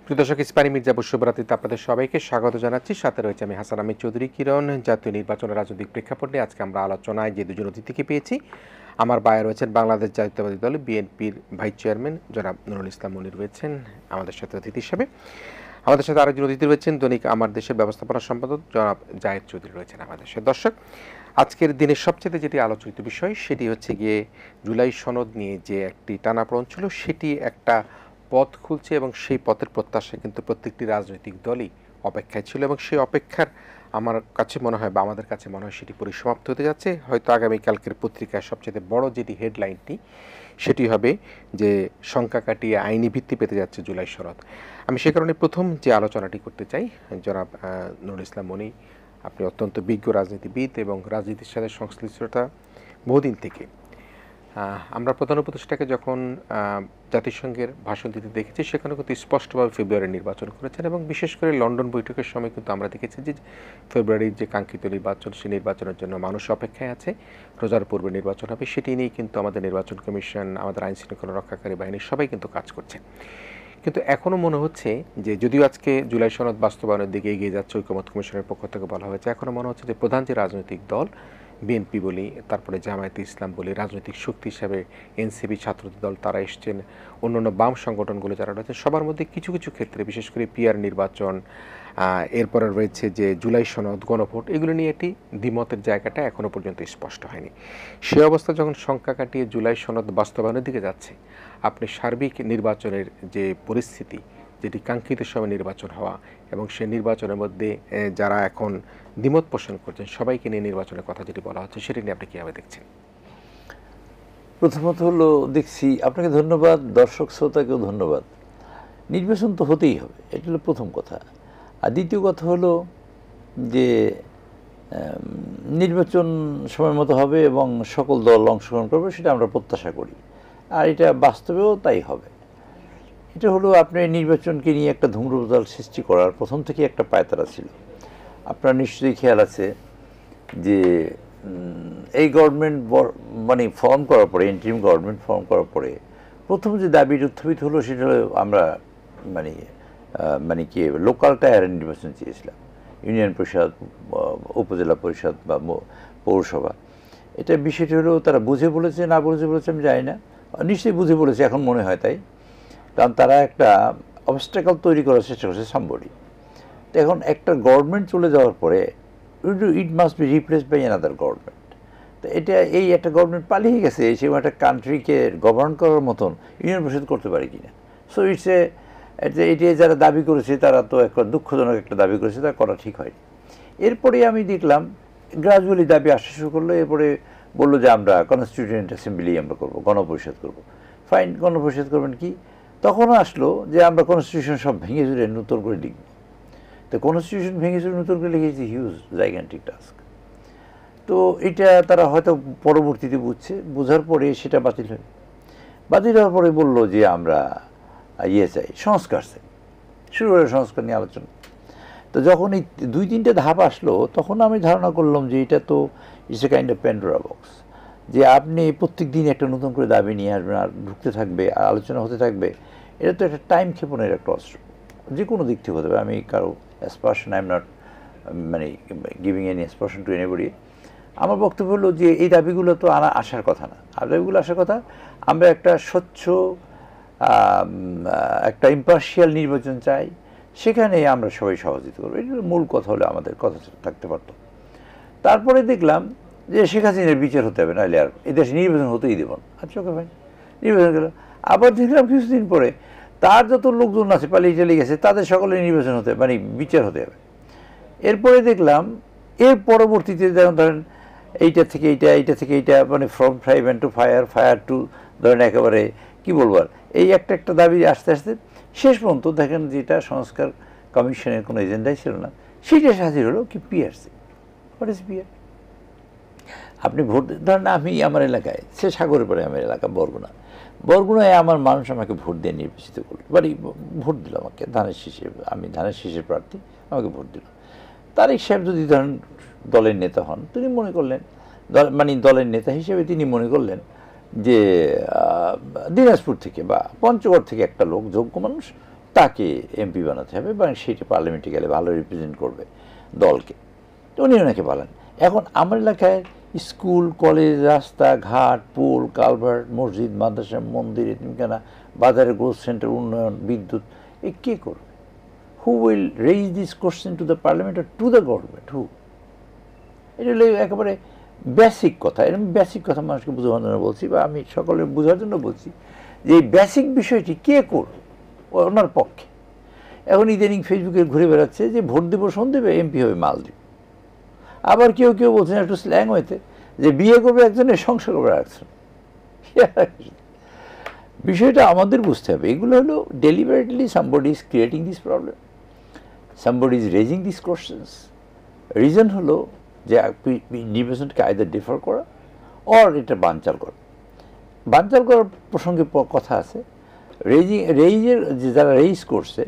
প্রিয় দর্শক, ইস্পানি মির্জাপুর শুভরাত্রিতে আপনাদের সবাইকে স্বাগত জানাচ্ছি। সাথে রয়েছে আমি হাসান আহমেদ চৌধুরী কিরণ। জাতীয় নির্বাচনের রাজনৈতিক প্রেক্ষাপট নিয়ে আজকে আমরা আলোচনায় যে দুজন অতিথিকে পেয়েছি, আমার বাইরে রয়েছেন বাংলাদেশ জাতীয়তাবাদী দল বিএনপির ভাইস চেয়ারম্যান জনাব নুরুল ইসলাম মনি রয়েছেন আমাদের সাথে অতিথি হিসেবে। আমাদের সাথে আরেকজন অতিথি রয়েছেন দৈনিক আমার দেশের ব্যবস্থাপনা সম্পাদক জনাব জায়েদ চৌধুরী রয়েছেন আমাদের সাথে। দর্শক, আজকের দিনের সবচেয়ে যেটি আলোচিত বিষয় সেটি হচ্ছে গিয়ে জুলাই সনদ নিয়ে যে একটি টানাপোড়েন ছিল, সেটি একটা পথ খুলছে এবং সেই পথের প্রত্যাশা কিন্তু প্রত্যেকটি রাজনৈতিক দলই অপেক্ষায় ছিল এবং সেই অপেক্ষার আমার কাছে মনে হয় বা আমাদের কাছে মনে হয় সেটি পরিসমাপ্ত হতে যাচ্ছে। হয়তো আগামীকালকের পত্রিকায় সবচেয়ে বড় যেটি হেডলাইনটি সেটি হবে যে সংখ্যা কাটিয়ে আইনি ভিত্তি পেতে যাচ্ছে জুলাই সনদ। আমি সে কারণে প্রথম যে আলোচনাটি করতে চাই, জনাব নুরুল ইসলাম মনি, আপনি অত্যন্ত বিজ্ঞ রাজনীতিবিদ এবং রাজনীতির সাথে সংশ্লিষ্টতা বহুদিন থেকে। আমরা প্রধান উপদেষ্টাকে যখন জাতিসংঘের ভাষণ দিতে দেখেছি, সেখানে কিন্তু স্পষ্টভাবে ফেব্রুয়ারি নির্বাচন করেছেন এবং বিশেষ করে লন্ডন বৈঠকের সময় কিন্তু আমরা দেখেছি যে ফেব্রুয়ারির যে কাঙ্ক্ষিত নির্বাচন, সেই নির্বাচনের জন্য মানুষ অপেক্ষায় আছে। রোজার পূর্বে নির্বাচন হবে, সেটি নিয়েই কিন্তু আমাদের নির্বাচন কমিশন, আমাদের আইন শৃঙ্খলা রক্ষাকারী বাহিনী সবাই কিন্তু কাজ করছে। কিন্তু এখনও মনে হচ্ছে যে যদিও আজকে জুলাই সনদ বাস্তবায়নের দিকে এগিয়ে যাচ্ছে, ঐকমত্য কমিশনের পক্ষ থেকে বলা হয়েছে, এখনও মনে হচ্ছে যে প্রধান যে রাজনৈতিক দল বিএনপি বলি, তারপরে জামায়াতে ইসলাম বলি, রাজনৈতিক শক্তি হিসাবে এনসিপি, ছাত্রদের দল, তারা এসছেন, অন্যান্য বাম সংগঠনগুলো যারা রয়েছে, সবার মধ্যে কিছু কিছু ক্ষেত্রে বিশেষ করে পিআর নির্বাচন, এরপরে রয়েছে যে জুলাই সনদ, গণভোট, এগুলো নিয়ে একটি দ্বিমতের জায়গাটা এখনও পর্যন্ত স্পষ্ট হয়নি। সে অবস্থা যখন সংখ্যা কাটিয়ে জুলাই সনদ বাস্তবায়নের দিকে যাচ্ছে, আপনি সার্বিক নির্বাচনের যে পরিস্থিতি, যেটি কাঙ্ক্ষিত সময় নির্বাচন হওয়া এবং সেই নির্বাচনের মধ্যে যারা এখন দ্বিমত পোষণ করছেন সবাইকে নিয়ে নির্বাচনের কথা যেটি বলা হচ্ছে, সেটি নিয়ে আপনি কীভাবে দেখছেন? প্রথমত হলো দেখছি, আপনাকে ধন্যবাদ, দর্শক শ্রোতাকেও ধন্যবাদ। নির্বাচন তো হতেই হবে, এটা হলো প্রথম কথা। আর দ্বিতীয় কথা হলো যে নির্বাচন সময় মতো হবে এবং সকল দল অংশগ্রহণ করবে, সেটা আমরা প্রত্যাশা করি, আর এটা বাস্তবেও তাই হবে। এটা হলো আপনার নির্বাচনকে নিয়ে একটা ধূম্রজাল সৃষ্টি করার প্রথম থেকে একটা পায়তারা ছিল। আপনার নিশ্চয়ই খেয়াল আছে যে এই গভর্নমেন্ট মানে ফর্ম করার পরে, ইন্টারিম গভর্নমেন্ট ফর্ম করার পরে প্রথম যে দাবি উত্থাপিত হলো সেটা হলো আমরা মানে কি লোকাল টায়ারের নির্বাচন চেয়েছিলাম, ইউনিয়ন পরিষদ, উপজেলা পরিষদ বা পৌরসভা। এটা বিষয়টি হলো তারা বুঝে বলেছে না বুঝে বলেছে আমি জানি না, নিশ্চয়ই বুঝে বলেছে এখন মনে হয় তাই, কারণ তারা একটা অবস্ট্যাকল তৈরি করার চেষ্টা করছে সামবডি। তো এখন একটা গভর্নমেন্ট চলে যাওয়ার পরে it must be replaced by another government. তো এটা এই একটা গভর্নমেন্ট পালিয়ে গেছে, সে একটা কান্ট্রিকে গভর্ন করার মতন ইউনিয়ন পরিষদ করতে পারে কিনা। সো এটা যারা দাবি করেছে তারা তো একটা দুঃখজনক একটা দাবি করেছে, তা করা ঠিক হয়নি। এরপরে আমি দেখলাম গ্রাজুয়ালি দাবি আসা শুরু করলো। এরপরে বললো যে আমরা কনস্টিটিউয়েন্ট অ্যাসেম্বলি আমরা করবো, গণপরিষদ করবো। ফাইন, গণপরিষদ করবেন কি? তখন আসলো যে আমরা কনস্টিটিউশন সব ভেঙে চুরে নতুন করে লিখব। তো কনস্টিটিউশন ভেঙে চুরে নতুন করে লিখেছি, হিউজ জাইগান্টিক টাস্ক। তো এটা তারা হয়তো পরবর্তীতে বুঝছে, বোঝার পরে সেটা বাতিল হয়। বাতিল হওয়ার পরে বললো যে আমরা চাই, সংস্কার চাই, শুরু হলো সংস্কার নিয়ে আলোচনা। তো যখন এই 2-3টে ধাপ আসলো, তখন আমি ধারণা করলাম যে এটা তো it's a kind of Pandora box, যে আপনি প্রত্যেক দিন একটা নতুন করে দাবি নিয়ে আসবেন আর ঢুকতে থাকবে আর আলোচনা হতে থাকবে। এটা তো একটা টাইম ক্ষেপণের একটা অস্ত্র, যে কোনো দিক থেকে হতে পারে। আমি কারো অ্যাসপারশন, আই এম নট মানে গিভিং এনি অ্যাসপারশন টু এনিবডি। আমার বক্তব্য হলো যে এই দাবিগুলো তো আসার কথা না। আর দাবিগুলো আসার কথা, আমরা একটা স্বচ্ছ, একটা ইম্পার্শিয়াল নির্বাচন চাই, সেখানে আমরা সবাই সহযোগিতা করবো। এটা মূল কথা হলে আমাদের কথা থাকতে পারত। তারপরে দেখলাম যে শেখ হাসিনার বিচার হতে হবে, নাহলে আর এদেশে নির্বাচন হতেই দেব না। আচ্ছা, ওকে ভাই, নির্বাচন গেল। আবার দেখলাম কিছুদিন পরে তার যত লোকজন আছে পালিয়ে চলে গেছে, তাদের সকলে নির্বাচন হতে মানে বিচার হতে হবে। এরপরে দেখলাম এর পরবর্তীতে যেমন ধরেন এইটা থেকে এইটা, এইটা থেকে এইটা, মানে from five to fire, fire to ধরেন একেবারে কী বলবো আর, এই একটা দাবি আস্তে আস্তে শেষ পর্যন্ত দেখেন যেটা সংস্কার কমিশনের কোনো এজেন্ডাই ছিল না, সেটা হাজির হলো কি পিআরসি। What is PR? আপনি ভোট ধরেন, আমি আমার এলাকায়, সে সাগরের পরে আমার এলাকা বরগুনায় আমার মানুষ আমাকে ভোট দিয়ে নির্বাচিত করলো, বাড়ি ভোট দিল আমাকে, ধানের শীষে, আমি ধানের শীষের প্রার্থী, আমাকে ভোট দিল। তারেক সাহেব যদি ধরেন দলের নেতা হন, তিনি মনে করলেন মানে দলের নেতা হিসেবে তিনি মনে করলেন যে দিনাজপুর থেকে বা পঞ্চগড় থেকে একটা লোক, যোগ্য মানুষ, তাকে এমপি বানাতে হবে এবং সেটা পার্লামেন্টে গেলে ভালো রিপ্রেজেন্ট করবে দলকে, তো উনি ওনাকে বলেন। এখন আমার এলাকায় স্কুল, কলেজ, রাস্তা ঘাট, পোল, কালভার্ট, মসজিদ, মাদ্রাসা, মন্দির, এতিমখানা, বাজারে, গ্রোথ সেন্টার, উন্নয়ন, বিদ্যুৎ, এ কে করবে? Who will raise this question to the parliament আর টু দ্য গভর্নমেন্ট? হু? এটা হলো একেবারে বেসিক কথা। এরকম বেসিক কথা মানুষকে বোঝানোর জন্য বলছি, বা আমি সকলের বোঝার জন্য বলছি যে এই বেসিক বিষয়টি কে করবে ওনার পক্ষে। এখন ইদানিং ফেসবুকে ঘুরে বেড়াচ্ছে যে ভোট দেব শোন দেবে, এমপি হবে মালদ্বীপ। আবার কেউ কেউ বলছেন একটু স্ল্যাং হইতে যে বিয়ে করবে একজনের, সংসার করবে একজন। বিষয়টা আমাদের বুঝতে হবে, এগুলো হলো deliberately somebody is creating this problem, somebody is raising this questions. Reason হলো যে নির্বাচনকে আইদার ডিফার করা অর এটা বানচাল করা। বানচাল করার প্রসঙ্গে কথা আছে। রেইজের যে যারা রেইজ করছে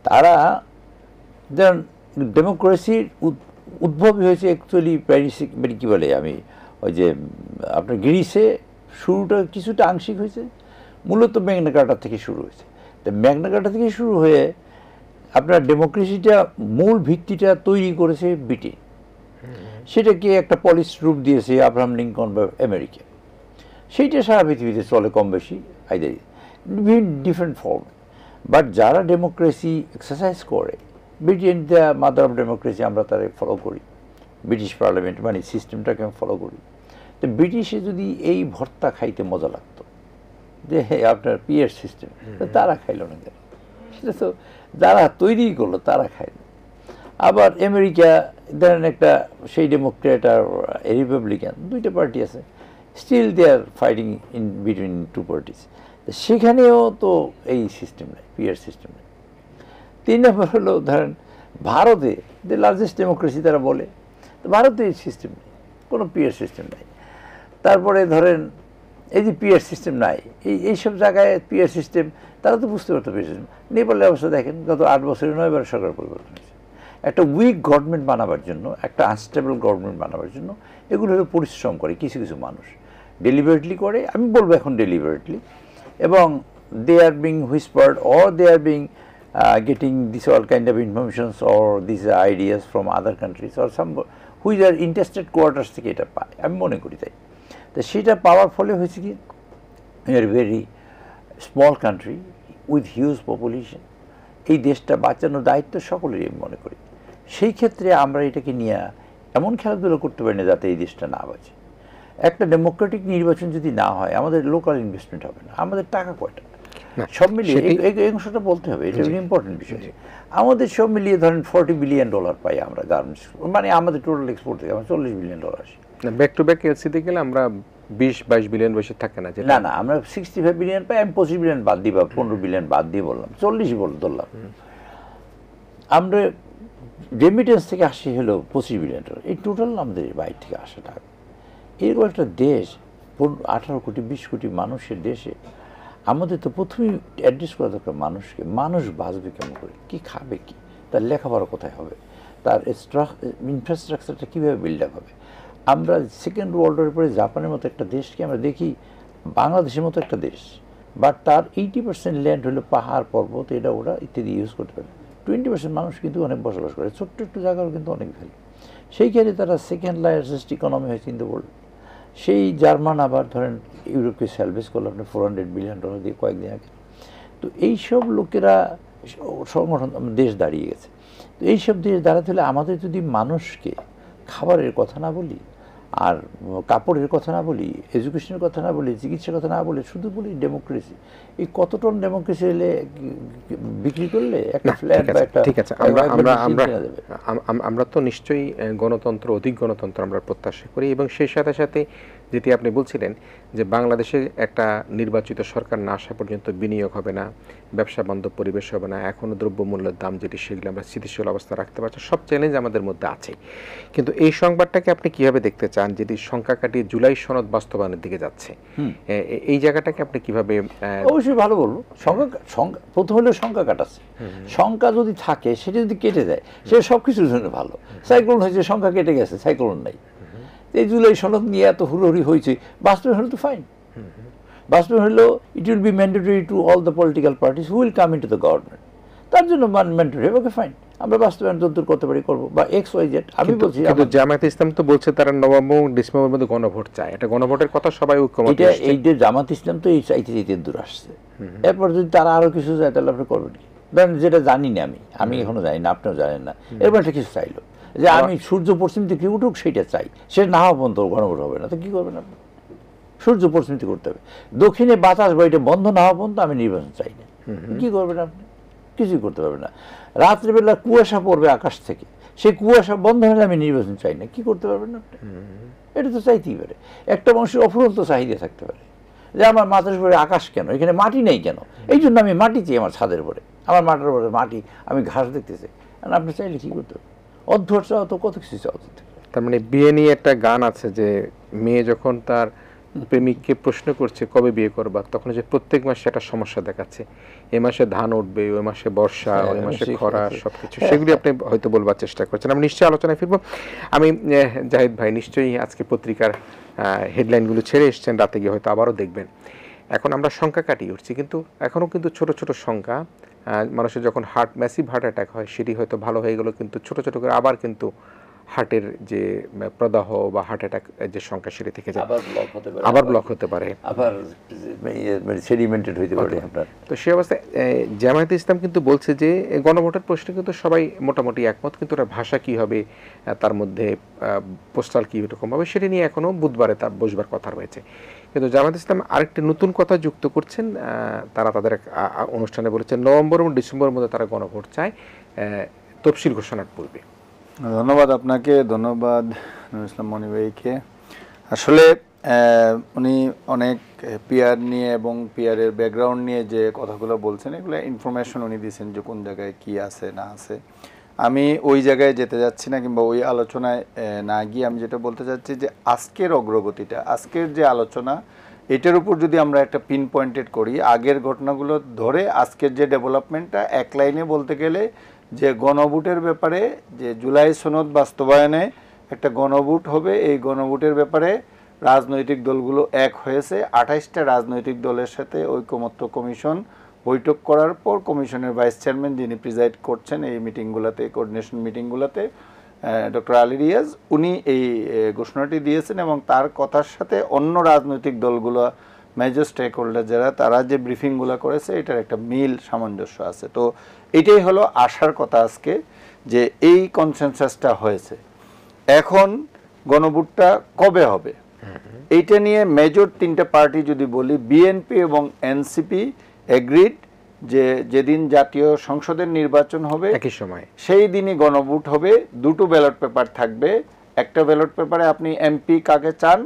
তারা যেমন ডেমোক্রেসির উদ্ভবই হয়েছে অ্যাকচুয়ালি প্যারিসে, মানে কী বলে, আমি ওই যে আপনার গ্রিসে শুরুটা কিছুটা আংশিক হয়েছে, মূলত ম্যাগনা কার্টা থেকে শুরু হয়েছে। তো ম্যাগনা কার্টা থেকে শুরু হয়ে আপনার ডেমোক্রেসিটা মূল ভিত্তিটা তৈরি করেছে ব্রিটেন, সেটাকে একটা পলিশ রূপ দিয়েছে আব্রাহাম লিঙ্কন বা আমেরিকা। সেইটা সারা পৃথিবীতে চলে কম বেশি, আইদার ডিফারেন্ট ফর্ম। বাট যারা ডেমোক্রেসি এক্সারসাইজ করে, Britain the mother of democracy, আমরা তারা ফলো করি, ব্রিটিশ পার্লামেন্ট মানে সিস্টেমটাকে আমি ফলো করি। তো ব্রিটিশে যদি এই ভর্তা খাইতে মজা লাগতো যে আপনার পিয়ার সিস্টেম, তারা খাইল না কেন? সেটা তো যারা তৈরি করলো তারা খাইল। আবার আমেরিকা ধরেন একটা সেই ডেমোক্রেট আর রিপাবলিকান দুইটা পার্টি আছে, still they are fighting in between two parties. সেখানেও তো এই সিস্টেম নেই, পিয়ার সিস্টেম নেই। 3 নম্বর হলো ধরেন ভারতে দ্য লার্জেস্ট ডেমোক্রেসি তারা বলে, তো ভারতে এই সিস্টেম নেই, কোনো পিয়ার সিস্টেম নাই। তারপরে ধরেন এই যে পিয়ার সিস্টেম নাই, এইসব জায়গায় পিয়ার সিস্টেম তারা তো বুঝতে পারতো পিয়ার সিস্টেম। নেপালের অবস্থা দেখেন, গত 8 বছরে 9 বার সরকার পরিবর্তন হয়েছে। একটা উইক গভর্নমেন্ট বানাবার জন্য, একটা আনস্টেবল গভর্নমেন্ট বানাবার জন্য এগুলো হলো পরিশ্রম করে কিছু কিছু মানুষ, ডেলিবারেটলি করে, আমি বলবো এখন ডেলিবারেটলি, এবং they are being whispered or they are being getting this all kind of informations or these ideas from other countries or some which are interested quarters থেকে এটা পায়, আমি মনে করি তাই। তো সেটা পাওয়ার ফলে হয়েছে কি, we are a very small country with huge population, এই দেশটা বাঁচানোর দায়িত্ব সকলেরই আমি মনে করি। সেই ক্ষেত্রে আমরা এটাকে নিয়ে এমন খেলাধুলা করতে পারি না যাতে এই দেশটা না বাঁচে। একটা ডেমোক্রেটিক নির্বাচন যদি না হয়, আমাদের লোকাল ইনভেস্টমেন্ট হবে না, আমাদের টাকা কয়টা, সব মিলিয়ে এই অংশটা বলতে হবে, এটা ইম্পর্টেন্ট বিষয়। আমাদের সব মিলিয়ে ধরেন $40 বিলিয়ন পাই আমরা গার্মেন্টস, মানে আমাদের টোটাল এক্সপোর্ট থেকে আমরা $40 বিলিয়ন আসে। ব্যাক টু ব্যাক এলসিতে গেলে আমরা 20-22 বিলিয়ন বেশি থাকে না, না না, আমরা 65 বিলিয়ন পাই। আমি 25 বিলিয়ন বাদ দিই বা 15 বিলিয়ন বাদ দিয়ে বললাম, 40 ধরলাম। আমরা রেমিটেন্স থেকে আসি হলো $25 বিলিয়ন, এই টোটাল আমাদের বাইরে থেকে আসা টাকা। এরকম একটা দেশ, 18 কোটি 20 কোটি মানুষের দেশে আমাদের তো প্রথমেই অ্যাড্রেস করা দরকার মানুষকে। মানুষ বাঁচবে কেমন করে, কী খাবে, কি তার লেখাপড়া কোথায় হবে, তার ইনফ্রাস্ট্রাকচারটা কীভাবে বিল্ড আপ হবে। আমরা সেকেন্ড ওয়ার্ল্ড ওয়ারের পরে জাপানের মতো একটা দেশকে আমরা দেখি বাংলাদেশের মতো একটা দেশ, বাট তার 80% ল্যান্ড হলো পাহাড় পর্বত, এটা ওরা ইত্যাদি ইউজ করতে পারে। 20% মানুষ কিন্তু অনেক বসবাস করে, ছোট্ট একটু জায়গারও কিন্তু অনেক ভ্যালু। সেইখানে তারা সেকেন্ড লার্জেস্ট ইকোনমি হয়েছে ইন দ্য ওয়ার্ল্ড। সেই জার্মান আবার ধরেন ইউরোপকে স্যালভেজ করলো আপনার $400 বিলিয়ন দিয়ে কয়েকদিন আগে। তো এইসব লোকেরা সংগঠন দেশ দাঁড়িয়ে গেছে। তো এইসব দেশ দাঁড়াতে হলে আমাদের যদি মানুষকে খাবারের কথা না বলি, আর কাপড়ের কথা না বলি, এডুকেশনের কথা না বলি, চিকিৎসার কথা না বলি, শুধু বলি ডেমোক্রেসি, এই কত টন ডেমোক্রেসি এলে বিক্রি করলে একটা ফ্ল্যাট বা একটা, ঠিক আছে, আমরা তো নিশ্চয়ই গণতন্ত্র, অধিক গণতন্ত্র আমরা প্রত্যাশা করি, এবং সেই সাথে সাথে যেটি আপনি বলছিলেন যে বাংলাদেশে একটা নির্বাচিত সরকার না আসা পর্যন্ত বিনিয়োগ হবে না, ব্যবসা বান্ধব পরিবেশ হবে না, এখনও দ্রব্যমূল্যের দাম যেটি সেগুলো আমরা স্থিতিশীল অবস্থা রাখতে পারছি, সব চ্যালেঞ্জ আমাদের মধ্যে আছে। কিন্তু এই সংবাদটাকে আপনি কিভাবে দেখতে চান, যেটি সংখ্যা কাটিয়ে জুলাই সনদ বাস্তবায়নের দিকে যাচ্ছে, এই জায়গাটাকে আপনি কিভাবে? অবশ্যই ভালো বলবো। সংখ্যা প্রথম হলে সংখ্যা কাটাচ্ছে, সংখ্যা যদি থাকে সেটা যদি কেটে যায় সেটা সব কিছুর জন্য ভালো। সাইক্লোন হয়েছে, সংখ্যা কেটে গেছে, সাইক্লোন নাই। এই জুলাই সনদ নিয়ে এত হুড়োহুড়ি হয়েছে, বাস্তবে হলে তো ফাইন। বাস্তবে হলো it will be mandatory to all the political parties who will come into the government. তার জন্য ম্যান্ডেটরি, ওকে ফাইন, আমরা বাস্তবায়ন যতদূর করতে পারি করবো, বা XYZ। আমি বলছি কিন্তু জামায়াতে ইসলাম তো বলছে তারা নভেম্বর ডিসেম্বরের মধ্যে গণভোট চায়, এটা গণভোটের কথা সবাই ঐক্যমত এটা এই যে জামাত ইসলাম তো এই চাইতে চাইতে দূর আসছে। এরপর যদি তারা আরো কিছু চায় তাহলে আপনি করবেন কি? ধরেন যেটা জানি না আমি এখনো জানি না, আপনিও জানেন না, এরপর একটা কিছু চাইলো যে আমি সূর্য পশ্চিম দিকে উঠুক সেটা চাই, সেটা না হওয়া পর্যন্ত গণভোট হবে না, তো কি করবেন আপনি? সূর্য পশ্চিম দিকে উঠতে হবে, দক্ষিণে বাতাস বইটা বন্ধ না হওয়া পর্যন্ত আমি নির্বাচন চাই না, কি করবেন আপনি? কিছুই করতে পারবেন না। রাত্রিবেলা কুয়াশা পড়বে আকাশ থেকে, সেই কুয়াশা বন্ধ হলে আমি নির্বাচন চাই না, কি করতে পারবেন আপনি? এটা তো চাইতেই পারে। একটা মানুষের অফুরন্ত চাহিদা থাকতে পারে যে আমার মাথার উপরে আকাশ কেন, এখানে মাটি নেই কেন, এই জন্য আমি মাটি চাই আমার ছাদের উপরে, আমার মাথার উপরে মাটি, আমি ঘাস দেখতে চাই। আর আপনি চাইলে কি করতে পারবেন? অধ্যক্ষ চাও তো কত কিছু চাও। তার মানে বিয়ে নিয়ে একটা গান আছে যে মেয়ে যখন তার প্রেমিককে প্রশ্ন করছে কবে বিয়ে করবা, তখন যে প্রত্যেক মাসে একটা সমস্যা দেখাচ্ছে, এ মাসে ধান উঠবে, ওই মাসে বর্ষা, ওই মাসে খরা, সবকিছু সেগুলি আপনি হয়তো বলবার চেষ্টা করছেন। আমি নিশ্চয়ই আলোচনায় ফিরবো। আমি জাহিদ ভাই নিশ্চয়ই আজকে পত্রিকার হেডলাইনগুলো ছেড়ে এসছেন, রাতে গিয়ে হয়তো আবারও দেখবেন। এখন আমরা সংখ্যা কাটিয়ে উঠছি, কিন্তু এখনও কিন্তু ছোট ছোট সংখ্যা, মানুষের যখন ম্যাসিভ হার্ট অ্যাটাক হয় সেটি হয়তো ভালো হয়ে গেল, কিন্তু ছোট ছোট করে আবার কিন্তু হার্টের যে প্রদাহ বা হার্ট অ্যাটাক যে সংখ্যা সেটি থেকে যায়, আবার ব্লক হতে পারে, আবার সেডিমেন্টেড হইতে পারে আপনার। তো সেই অবস্থায় জামায়াতে ইসলাম কিন্তু বলছে যে গণভোটের প্রশ্নে কিন্তু সবাই মোটামুটি একমত, কিন্তু ওটার ভাষা কী হবে, তার মধ্যে পোস্টাল কী রকম হবে, সেটি নিয়ে এখনও বুধবারে তার বসবার কথা রয়েছে। কিন্তু জামায়াতে ইসলাম আরেকটি নতুন কথা যুক্ত করছেন, তারা তাদের অনুষ্ঠানে বলেছেন নভেম্বর এবং ডিসেম্বরের মধ্যে তারা গণভোট চায়, তফসিল ঘোষণার পূর্বে। ধন্যবাদ আপনাকে, ধন্যবাদ নুরুল ইসলাম মনি ভাইকে। আসলে উনি অনেক পিআর নিয়ে এবং পিআরের ব্যাকগ্রাউন্ড নিয়ে যে কথাগুলো বলছেন, এগুলো ইনফরমেশন উনি দিয়েছেন যে কোন জায়গায় কি আছে না আছে। আমি ওই জায়গায় যেতে যাচ্ছি না, কিংবা ওই আলোচনায় না গিয়ে আমি যেটা বলতে চাচ্ছি যে আজকের অগ্রগতিটা, আজকের যে আলোচনা, এটার উপর যদি আমরা একটা পিন পয়েন্টেড করি, আগের ঘটনাগুলো ধরে আজকের যে ডেভেলপমেন্টটা, এক লাইনে বলতে গেলে যে গণভোটের ব্যাপারে, যে জুলাই সনদ বাস্তবায়নে একটা গণভোট হবে, এই গণভোটের ব্যাপারে রাজনৈতিক দলগুলো এক হয়েছে। 28টা রাজনৈতিক দলের সাথে ঐকমত্য কমিশন বৈঠক করার পর কমিশনের ভাইস চেয়ারম্যান যিনি প্রিজাইড করছেন এই মিটিংগুলোতে, কোঅর্ডিনেশন মিটিংগুলোতে, ডক্টর আলী রিয়াজ, উনি এই ঘোষণাটি দিয়েছেন। এবং তার কথার সাথে অন্য রাজনৈতিক দলগুলো, মেজর স্টেক হোল্ডার যারা, তারা যে ব্রিফিংগুলো করেছে, এটার একটা মিল সামঞ্জস্য আছে। তো এটাই হলো আশার কথা আজকে, যে এই কনসেনসাসটা হয়েছে। এখন গণভোটটা কবে হবে এইটা নিয়ে মেজর তিনটা পার্টি যদি বলি, বিএনপি এবং এনসিপি এগ্রিড যে যেদিন জাতীয় সংসদের নির্বাচন হবে একই সময় সেই দিনই গণভোট হবে। দুটো ব্যালট পেপার থাকবে, একটা ব্যালট পেপারে আপনি এমপি কাকে চান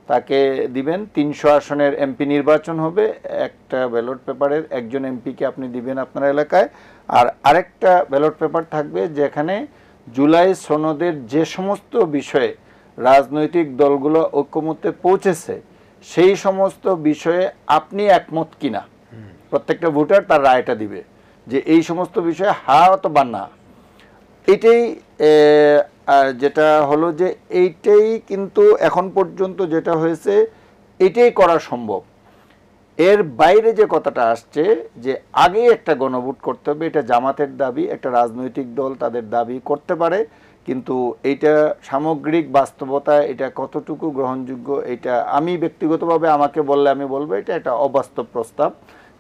তাকে দিবেন, 300 আসনের এমপি নির্বাচন হবে, একটা ব্যালট পেপারের একজন এমপিকে আপনি দিবেন আপনার এলাকায়। আর আরেকটা ব্যালট পেপার থাকবে যেখানে জুলাই সনদের যে সমস্ত বিষয়ে রাজনৈতিক দলগুলো ঐক্যমত্যে পৌঁছেছে সেই সমস্ত বিষয়ে আপনি একমত কিনা, প্রত্যেকটা ভোটার তার রায়টা দিবে যে এই সমস্ত বিষয়ে হা অথবা না। এটাই যেটা হলো যে এইটাই কিন্তু এখন পর্যন্ত যেটা হয়েছে এটাই করা সম্ভব। এর বাইরে যে কথাটা আসছে যে আগে একটা গণভোট করতে হবে, এটা জামাতের দাবি, একটা রাজনৈতিক দল তাদের দাবি করতে পারে, কিন্তু এইটা সামগ্রিক বাস্তবতায় এটা কতটুকু গ্রহণযোগ্য, এটা আমি ব্যক্তিগতভাবে আমাকে বললে আমি বলবো এটা একটা অবাস্তব প্রস্তাব।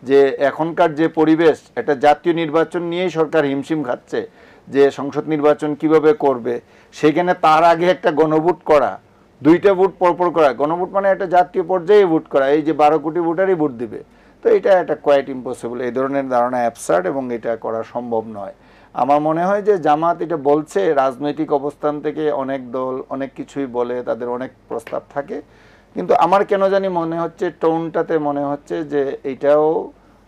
যে এখনকার যে পরিবেশ, একটা জাতীয় নির্বাচন নিয়েই সরকার হিমশিম খাচ্ছে যে সংসদ নির্বাচন কিভাবে করবে, সেখানে তার আগে একটা গণভোট করা, দুইটা ভোট পরপর করা, গণভোট মানে একটা জাতীয় পর্যায়ে ভোট করা, এই যে 12 কোটি ভোটারই ভোট দিবে, তো এটা একটা কোয়াইট ইম্পসিবল। এই ধরনের ধারণা অ্যাবসার্ড এবং এটা করা সম্ভব নয়। আমার মনে হয় যে জামাত এটা বলছে রাজনৈতিক অবস্থান থেকে, অনেক দল অনেক কিছুই বলে, তাদের অনেক প্রস্তাব থাকে, কিন্তু আমার কেন জানি মনে হচ্ছে টোনটাতে মনে হচ্ছে যে এটাও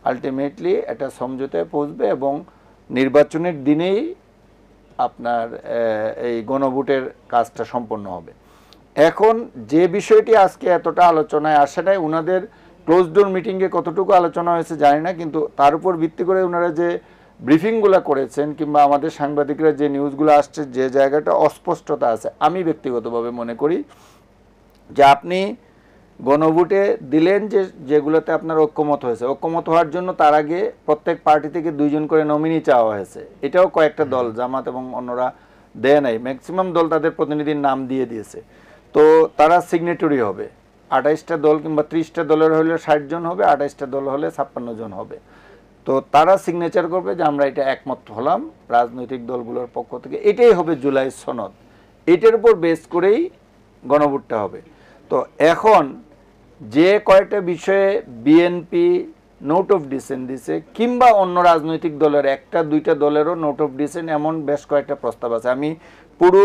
আলটিমেটলি একটা সমঝোতায় পৌঁছবে এবং নির্বাচনের দিনেই আপনার এই গণভোটের কাজটা সম্পন্ন হবে। এখন যে বিষয়টি আজকে এতটা আলোচনায় আসে নাই, ওনাদের ক্লোজ ডোর মিটিংয়ে কতটুকু আলোচনা হয়েছে জানি না, কিন্তু তার উপর ভিত্তি করে ওনারা যে ব্রিফিংগুলো করেছেন কিংবা আমাদের সাংবাদিকরা যে নিউজগুলো আসছে, যে জায়গাটা অস্পষ্টতা আছে, আমি ব্যক্তিগতভাবে মনে করি যে আপনি গণভোটে দিলেন যেগুলোতে আপনার ঐক্যমত হয়েছে, ঐক্যমত হওয়ার জন্য তার আগে প্রত্যেক পার্টি থেকে 2 জন করে নমিনি চাওয়া হয়েছে। এটাও কয়েকটা দল, জামাত এবং অন্যরা দেয় নাই, ম্যাক্সিমাম দল তাদের প্রতিনিধির নাম দিয়ে দিয়েছে। তো তারা সিগনেটরি হবে, 28টা দল কিংবা 30টা দলের হলে 60 জন হবে, 28টা দল হলে 56 জন হবে। তো তারা সিগনেচার করবে যে আমরা এটা একমত হলাম রাজনৈতিক দলগুলোর পক্ষ থেকে, এটাই হবে জুলাই সনদ। এটার উপর বেস করেই গণভোটটা হবে। তো এখন যে কয়েকটা বিষয়ে বিএনপি নোট অফ ডিসেন্ট দিছে কিংবা অন্য রাজনৈতিক দলের 1-2টা দলেরও নোট অফ ডিসেন্ট, এমন বেশ কয়েকটা প্রস্তাব আছে। আমি পুরো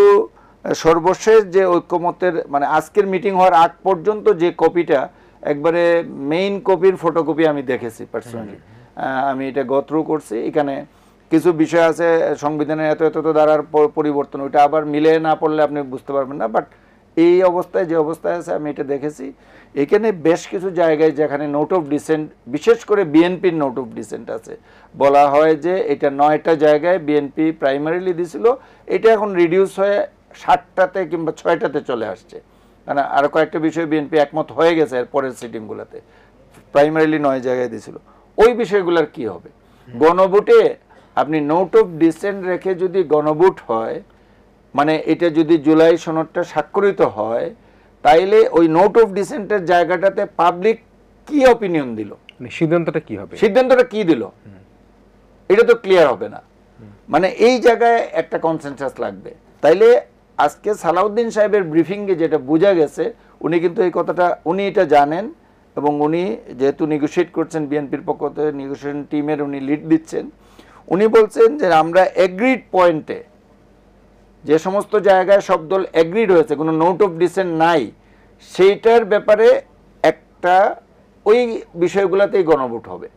সর্বশেষ যে ঐক্যমতের মানে আজকের মিটিং হওয়ার আগ পর্যন্ত যে কপিটা একবারে মেইন কপির ফটোকপি আমি দেখেছি পার্সোনালি, আমি এটা গো থ্রু করছি। এখানে কিছু বিষয় আছে সংবিধানের এত এত ধারার পরিবর্তন, ওইটা আবার মিলে না পড়লে আপনি বুঝতে পারবেন না, বাট এই অবস্থায় যে অবস্থায় আছে আমি এটা দেখেছি। এখানে বেশ কিছু জায়গায় যেখানে নোট অফ ডিসেন্ট, বিশেষ করে বিএনপির নোট অফ ডিসেন্ট আছে, বলা হয় যে এটা 9টা জায়গায় বিএনপি প্রাইমারিলি দিছিল, এটা এখন রিডিউস হয়ে 7টাতে কিংবা 6টাতে চলে আসছে। মানে আরও কয়েকটা বিষয়ে বিএনপি একমত হয়ে গেছে এর পরের সিটিংগুলোতে, প্রাইমারিলি 9 জায়গায় দিছিল। ওই বিষয়গুলোর কি হবে? গণভোটে আপনি নোট অফ ডিসেন্ট রেখে যদি গণভোট হয়, মানে এটা যদি জুলাই সনদটা স্বাক্ষরিত হয়, তাইলে ওই নোট অফ ডিসেন্টের জায়গাটাতে পাবলিক কি অপিনিয়ন দিল, সিদ্ধান্তটা কি হবে, সিদ্ধান্তটা কি দিল, এটা তো ক্লিয়ার হবে না। মানে এই জায়গায় একটা কনসেনসাস লাগবে। তাইলে আজকে সালাউদ্দিন সাহেবের ব্রিফিংয়ে যেটা বোঝা গেছে, উনি কিন্তু এই কথাটা উনি এটা জানেন এবং উনি যেহেতু নেগোশিয়েট করছেন বিএনপির পক্ষ থেকে, নেগোসিয়েশন টিমের উনি লিড দিচ্ছেন, উনি বলছেন যে আমরা এগ্রিড পয়েন্টে যে সমস্ত জায়গায় সব দল এগ্রিড হয়েছে, কোনো নোট অফ ডিসেন্ট নাই, সেইটার ব্যাপারে একটা ওই বিষয়গুলোতেই গণভোট হবে।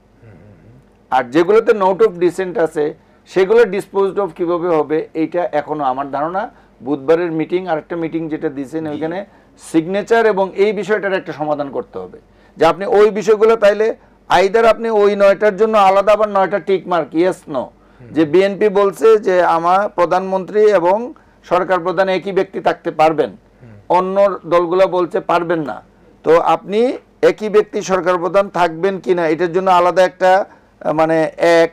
আর যেগুলোতে নোট অফ ডিসেন্ট আছে সেগুলো ডিসপোজড অফ কীভাবে হবে, এইটা এখনও আমার ধারণা বুধবারের মিটিং, আরেকটা মিটিং যেটা দিয়েছেন ওইখানে সিগনেচার এবং এই বিষয়টার একটা সমাধান করতে হবে। যে আপনি ওই বিষয়গুলো তাইলে আইদার আপনি ওই 9টার জন্য আলাদা আবার 9টা টিক মার্ক ইয়েস নো, যে বিএনপি বলছে যে আমার প্রধানমন্ত্রী এবং সরকার প্রধান একই ব্যক্তি থাকতে পারবেন, অন্য দলগুলো বলছে পারবেন না। তো আপনি একই ব্যক্তি সরকার প্রধান থাকবেন কিনা এটার জন্য আলাদা একটা মানে এক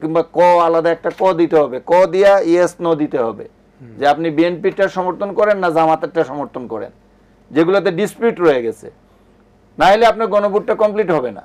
কিংবা ক আলাদা একটা ক দিতে হবে, ক দিয়া ইয়েস নো দিতে হবে যে আপনি বিএনপিটা সমর্থন করেন না জামাতেরটা সমর্থন করেন, যেগুলোতে ডিসপিউট রয়ে গেছে। না হলে আপনার গণভোটটা কমপ্লিট হবে না।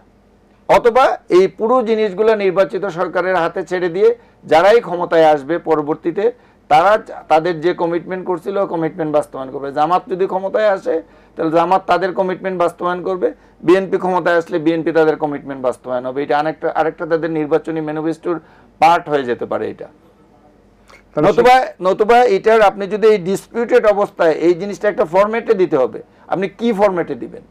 অথবা এই পুরো জিনিসগুলো নির্বাচিত সরকারের হাতে ছেড়ে দিয়ে যারাই ক্ষমতায় আসবে পরবর্তীতে তারা তাদের যে কমিটমেন্ট করছিল কমিটমেন্ট বাস্তবায়ন করবে। জামাত যদি ক্ষমতায় আসে তাহলে জামাত তাদের কমিটমেন্ট বাস্তবায়ন করবে, বিএনপি ক্ষমতায় আসলে বিএনপি তাদের কমিটমেন্ট বাস্তবায়ন হবে। এটা আরেকটা তাদের নির্বাচনী ম্যানিফেস্টোর পার্ট হয়ে যেতে পারে এটা। নতুবা এটার আপনি যদি এই ডিসপিউটেড অবস্থায় এই জিনিসটা একটা ফরম্যাটে দিতে হবে, আপনি কি ফরম্যাটে দিবেন?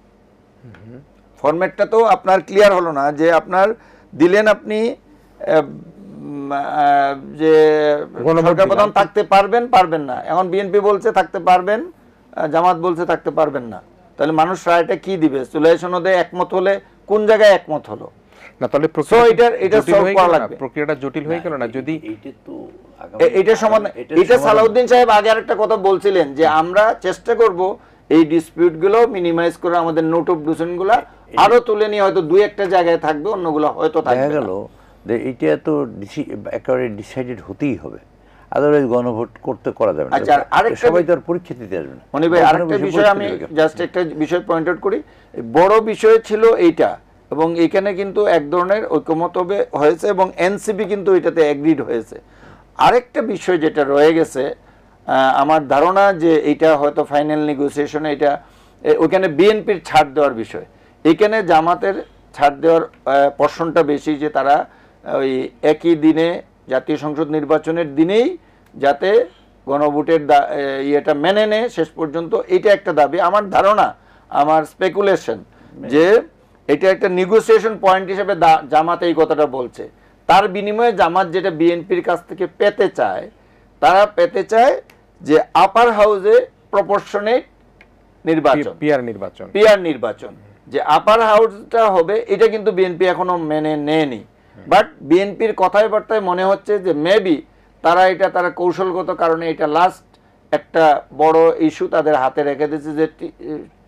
ফরম্যাটটা তো আপনার ক্লিয়ার হলো না যে আপনার দিলেন আপনি যে সরকার প্রধান থাকতে পারবেন না, এখন বিএনপি বলছে থাকতে পারবেন, জামাত বলছে থাকতে পারবেন না, তাহলে মানুষ রায়টা কি দিবে? জুলাই সনদে একমত হলে কোন জায়গায় একমত হলো না? তাহলে প্রক্রিয়াটা জটিল হয়ে গেল না? যদি এটা সমাধান, এটা সালাউদ্দিন সাহেব আগে আরেকটা কথা বলছিলেন যে আমরা চেষ্টা করব এই ডিসপিউট গুলো মিনিমাইজ করে আমাদের নোট অফ ডিসেন্ট গুলো আরো তুলে নিয়ে হয়তো 2-1টা জায়গায় থাকবে, অন্যগুলো হয়তো থাকবে না। গেল এইটা তো একেবারে ডিসাইডেড হতেই হবে, আদারওয়াইজ গণভোট করা যাবে না। আচ্ছা, আরেকটা সবাই তো আর পরীক্ষা দিতে আসবে না। মনি ভাই, আরেকটা বিষয় আমি জাস্ট একটা বিষয় পয়েন্ট আউট করি, বড় বিষয় ছিল এইটা, এবং এখানে কিন্তু এক ধরনের ঐক্যমত হয়েছে এবং এনসিপি কিন্তু এটাতে এগ্রিড হয়েছে। আরেকটা বিষয় যেটা রয়ে গেছে আমার ধারণা যে এটা হয়তো ফাইনাল নেগোসিয়েশনে এটা ওইখানে বিএনপির ছাড় দেওয়ার বিষয়, এখানে জামাতের ছাড় দেওয়ার পোরশনটা বেশি, যে তারা ওই একই দিনে জাতীয় সংসদ নির্বাচনের দিনেই যাতে গণভোটের ইয়েটা মেনে নেয় শেষ পর্যন্ত, এটা একটা দাবি। আমার ধারণা, আমার স্পেকুলেশন যে এটা একটা নেগোসিয়েশন পয়েন্ট হিসেবে জামাত এই কথাটা বলছে। তার বিনিময়ে জামাত যেটা বিএনপির কাছ থেকে পেতে চায়, তারা পেতে চায় যে আপার হাউসে প্রপোর্শনেট নির্বাচন, পিআর নির্বাচন, যে আপার হাউসটা হবে, এটা কিন্তু বিএনপি এখনো মেনে নেয়নি। বাট বিএনপির কথায় বার্তায় মনে হচ্ছে যে মেবি তারা কৌশলগত কারণে এটা লাস্ট একটা বড় ইস্যু তাদের হাতে রেখে দিয়েছে, যে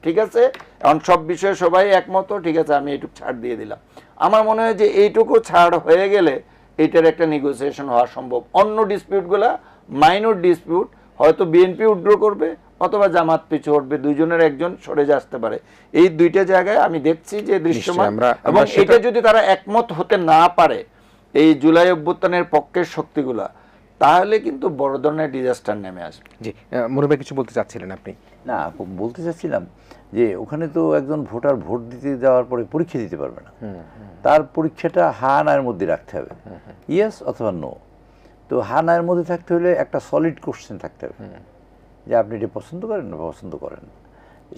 ঠিক আছে, এখন সব বিষয়ে সবাই একমত, ঠিক আছে আমি এইটুকু ছাড় দিয়ে দিলাম। আমার মনে হয় যে এইটুকু ছাড় হয়ে গেলে এটার একটা নেগোসিয়েশন হওয়া সম্ভব। অন্য ডিসপিউটগুলা মাইনর ডিসপিউট, হয়তো বিএনপি উইথড্র করবে অথবা জামাত পিছু হটবে, দুইজনের একজন সরে আসতে পারে। এই দুইটা জায়গায় আমি দেখছি যে দৃশ্যমান, এবং এটা যদি তারা একমত হতে না পারে এই জুলাই অভ্যুত্থানের পক্ষের শক্তিগুলা, তাহলে কিন্তু বড় ধরনের ডিজাস্টার নেমে আসবে। জি, মনির ভাই কিছু বলতে চাচ্ছিলেন আপনি? না, বলতে চাচ্ছিলাম যে ওখানে তো একজন ভোটার ভোট দিতে যাওয়ার পরে পরীক্ষা দিতে পারবে না, তার পরীক্ষাটা হা না এর মধ্যে রাখতে হবে, ইয়েস অথবা নো। তো হা না এর মধ্যে থাকতে হলে একটা সলিড কোশ্চেন থাকতে হবে যে আপনি এটা পছন্দ করেন না পছন্দ করেন না,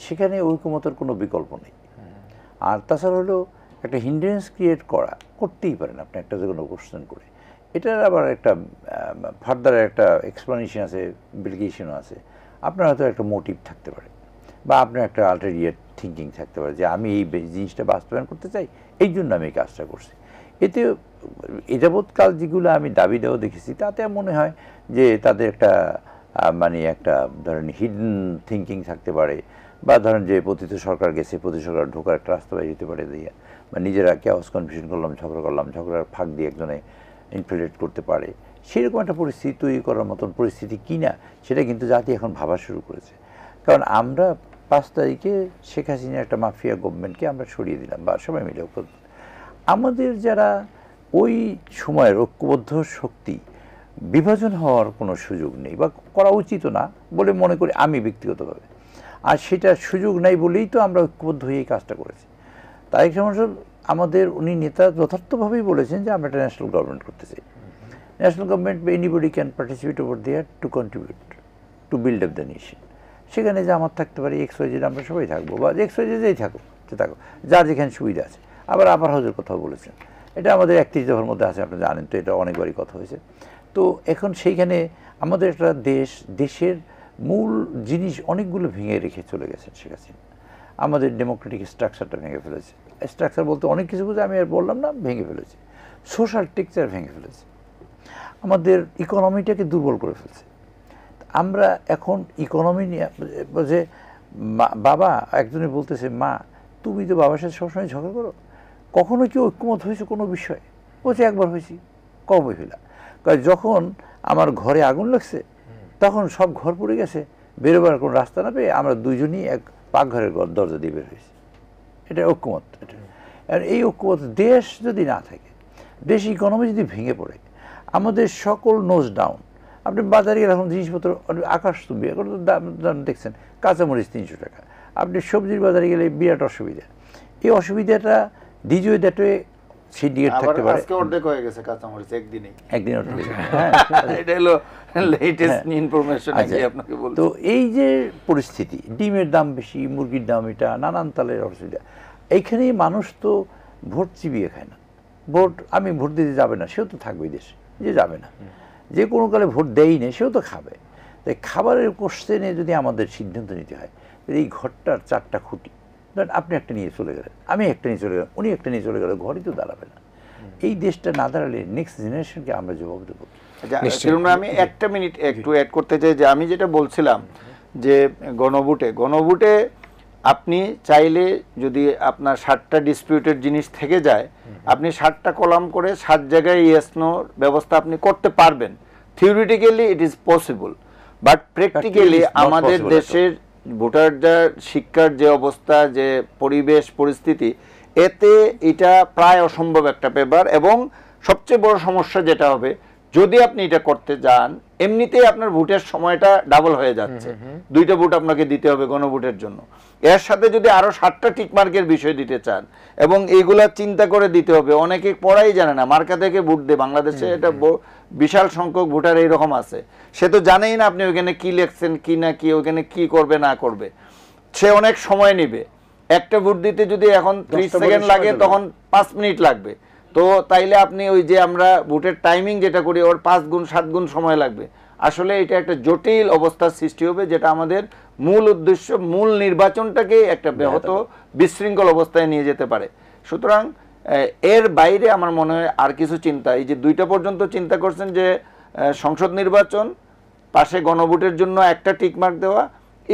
সেখানে ঐকমতের কোনো বিকল্প নেই। আর তাছাড়া হলো একটা হিন্ড্রেন্স ক্রিয়েট করতেই পারেন আপনি একটা যে কোনো কোশ্চেন করে, এটার আবার একটা ফার্দার একটা এক্সপ্লানেশন আছে, ইমপ্লিকেশনও আছে। আপনার হয়তো একটা মোটিভ থাকতে পারে, বা আপনার একটা আলটেরিয়েট থিঙ্কিং থাকতে পারে যে আমি এই জিনিসটা বাস্তবায়ন করতে চাই, এই জন্য আমি এই কাজটা করছি। এতে এযাবৎকাল যেগুলো আমি দাবি দেওয়া দেখেছি তাতে মনে হয় যে তাদের একটা মানে একটা ধরেন হিডেন থিঙ্কিং থাকতে পারে, বা ধরেন যে পতিত সরকার গেছে, পতিত সরকার ঢোকার একটা রাস্তা বাইরে যেতে পারে দিয়ে, বা নিজেরা ক্যাওস কনফিউশন করলাম, ঝগড়ার ফাঁক দিয়ে একজনে ইনফিল্ট্রেট করতে পারে, সেরকম একটা পরিস্থিতি তৈরি করার মতন পরিস্থিতি কিনা সেটা কিন্তু জাতি এখন ভাবা শুরু করেছে। কারণ আমরা 5 তারিখে শেখ হাসিনার একটা মাফিয়া গভর্নমেন্টকে আমরা সরিয়ে দিলাম, বা সবাই মিলে আমাদের যারা ওই সময়ের ঐক্যবদ্ধ শক্তি, বিভাজন হওয়ার কোনো সুযোগ নেই, বা করা উচিতও না বলে মনে করি আমি ব্যক্তিগতভাবে। আর সেটার সুযোগ নাই বলেই তো আমরা ঐক্যবদ্ধ হয়ে এই কাজটা করেছি। তাই আমাদের উনি নেতা যথার্থভাবেই বলেছেন যে আমরা একটা ন্যাশনাল গভর্নমেন্ট করতে চাই। National government anybody can participate over there to contribute to build up the nation. সেখানে জামাত থাকতে পারে, XYZ আমরা সবাই থাকবো, বা XYZ যেই থাকুক যার যেখানে সুবিধা আছে। আবার আপার হাউজের কথাও বলেছেন, এটা আমাদের 31 দফার মধ্যে আছে, আপনি জানেন তো, এটা অনেকবারই কথা হয়েছে। তো এখন সেইখানে আমাদের একটা দেশের মূল জিনিস অনেকগুলো ভেঙে রেখে চলে গেছেন শেখ হাসিনা। আমাদের ডেমোক্রেটিক স্ট্রাকচারটা ভেঙে ফেলেছে। স্ট্রাকচার বলতে অনেক কিছু বুঝে আমি আর বললাম না, ভেঙে ফেলেছে। সোশ্যাল টেক্সচার ভেঙে ফেলেছে, আমাদের ইকোনমিটাকে দুর্বল করে ফেলছে। আমরা এখন ইকোনমি নিয়ে যে বাবা একজনে বলতেছে, মা তুমি তো বাবার সাথে সবসময় ঝগড়া করো, কখনো কি ঐক্যমত হয়েছে কোনো বিষয়ে? বলছে একবার হয়েছি। কবে হইলা? যখন আমার ঘরে আগুন লাগছে তখন সব ঘর পড়ে গেছে, বেরোবার কোনো রাস্তা না পেয়ে আমরা দুইজনই এক পাকঘরের দরজা দিয়ে বের হয়েছি। এটা ঐক্যমত। এটা আর এই ঐক্যমত দেশ যদি না থাকে, দেশ ইকোনমি যদি ভেঙে পড়ে, আমাদের সকল নোজ ডাউন। আপনি বাজারে গেলে এখন জিনিসপত্র আকাশচুম্বী, এখন তো দাম দেখছেন, কাঁচামরিচ 300 টাকা। আপনি সবজির বাজারে গেলে বিরাট অসুবিধা। এই অসুবিধাটা দ্বিতীয় ডেটে সিন্ডিকেট থাকতে পারে। আজকে অর্ধেক হয়ে গেছে কাঁচামরিচ একদিনে। হ্যাঁ, এটা হলো লেটেস্ট ইনফরমেশন আপনাকে বলছি। তো এই যে পরিস্থিতি, ডিমের দাম বেশি, মুরগির দাম এটা, নানান তালের অসুবিধা, এইখানেই মানুষ তো ভোট চিবিয়ে খায় না। আমি ভোট দিতে যাবে না, সেও তো থাকবে দেশে, যে যাবে না, যে কোনো কালে ভোট দেয়ই না সেও তো খাবে। তাই খাবারের কোশ্চেনে যদি আমাদের সিদ্ধান্ত নিতে হয়, এই ঘরটার 4টা খুঁটি, আপনি একটা নিয়ে চলে গেলেন, আমি একটা নিয়ে চলে গেলাম, উনি একটা নিয়ে চলে গেল, ঘরই তো দাঁড়াবে না। এই দেশটা না দাঁড়ালে নেক্সট জেনারেশনকে আমরা জবাব দেবো। আমি একটা মিনিট একটু অ্যাড করতে চাই, যে আমি যেটা বলছিলাম যে গণভোটে আপনি চাইলে যদি আপনার 60টা ডিসপিউটেড জিনিস থেকে যায়, আপনি 60টা কলাম করে 60 জায়গায় ইয়েস নো ব্যবস্থা আপনি করতে পারবেন। Theoretically it is possible, but practically আমাদের দেশের ভোটারদের শিক্ষার যে অবস্থা, যে পরিবেশ পরিস্থিতি, এতে এটা প্রায় অসম্ভব একটা ব্যাপার। এবং সবচেয়ে বড় সমস্যা যেটা হবে, যদি আপনি এটা করতে যান, এমনিতেই আপনার ভোটের সময়টা ডাবল হয়ে যাচ্ছে। 2টা ভোট আপনাকে দিতে হবে গণভোটের জন্য। এর সাথে যদি আরো 7টা টিকমার্কের বিষয় দিতে চান, এবং এইগুলা চিন্তা করে দিতে হবে, অনেকে পড়াই জানে না, মার্কা থেকে ভোট দেয় বাংলাদেশে, এটা বিশাল সংখ্যক ভোটার এইরকম আছে, সে তো জানেই না আপনি ওইখানে কি লিখছেন কি না কি, ওইখানে কি করবে না করবে, সে অনেক সময় নিবে। একটা ভোট দিতে যদি এখন 30 সেকেন্ড লাগে, তখন 5 মিনিট লাগবে। তো তাইলে আপনি ওই যে আমরা ভোটের টাইমিং যেটা করি, ওর 5 গুণ 7 গুণ সময় লাগবে। আসলে এটা একটা জটিল অবস্থার সৃষ্টি হবে, যেটা আমাদের মূল উদ্দেশ্য, মূল নির্বাচনটাকে একটা ব্যাহত বিশৃঙ্খল অবস্থায় নিয়ে যেতে পারে। সুতরাং এর বাইরে আমার মনে হয় আর কিছু চিন্তা, এই যে 2টা পর্যন্ত চিন্তা করছেন যে সংসদ নির্বাচন, পাশে গণভোটের জন্য একটা টিকমার্ক দেওয়া,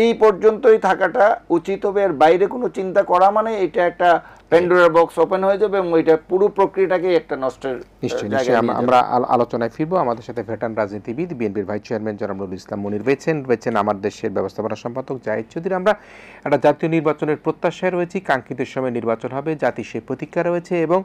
এই পর্যন্তই থাকাটা উচিত হবে। এর বাইরে কোনো চিন্তা করা মানে এটা একটা প্যান্ডোরা বক্স ওপেন হয়ে যাবে এবং ওইটা পুরো প্রক্রিয়াটাকে একটা নষ্টের নিশ্চয়ই জায়গায় নিশ্চয়ই নিয়ে যাবে। আমরা আলোচনায় ফিরবো। আমাদের সাথে ভেটারান রাজনীতিবিদ বিএনপির ভাইস চেয়ারম্যান জনাব নুরুল ইসলাম মনির রয়েছেন আমার দেশের ব্যবস্থাপনা সম্পাদক জাহিদ চৌধুরী। আমরা একটা জাতীয় নির্বাচনের প্রত্যাশায় রয়েছি, কাঙ্ক্ষিত সময় নির্বাচন হবে, জাতি সেই প্রতীক্ষা রয়েছে এবং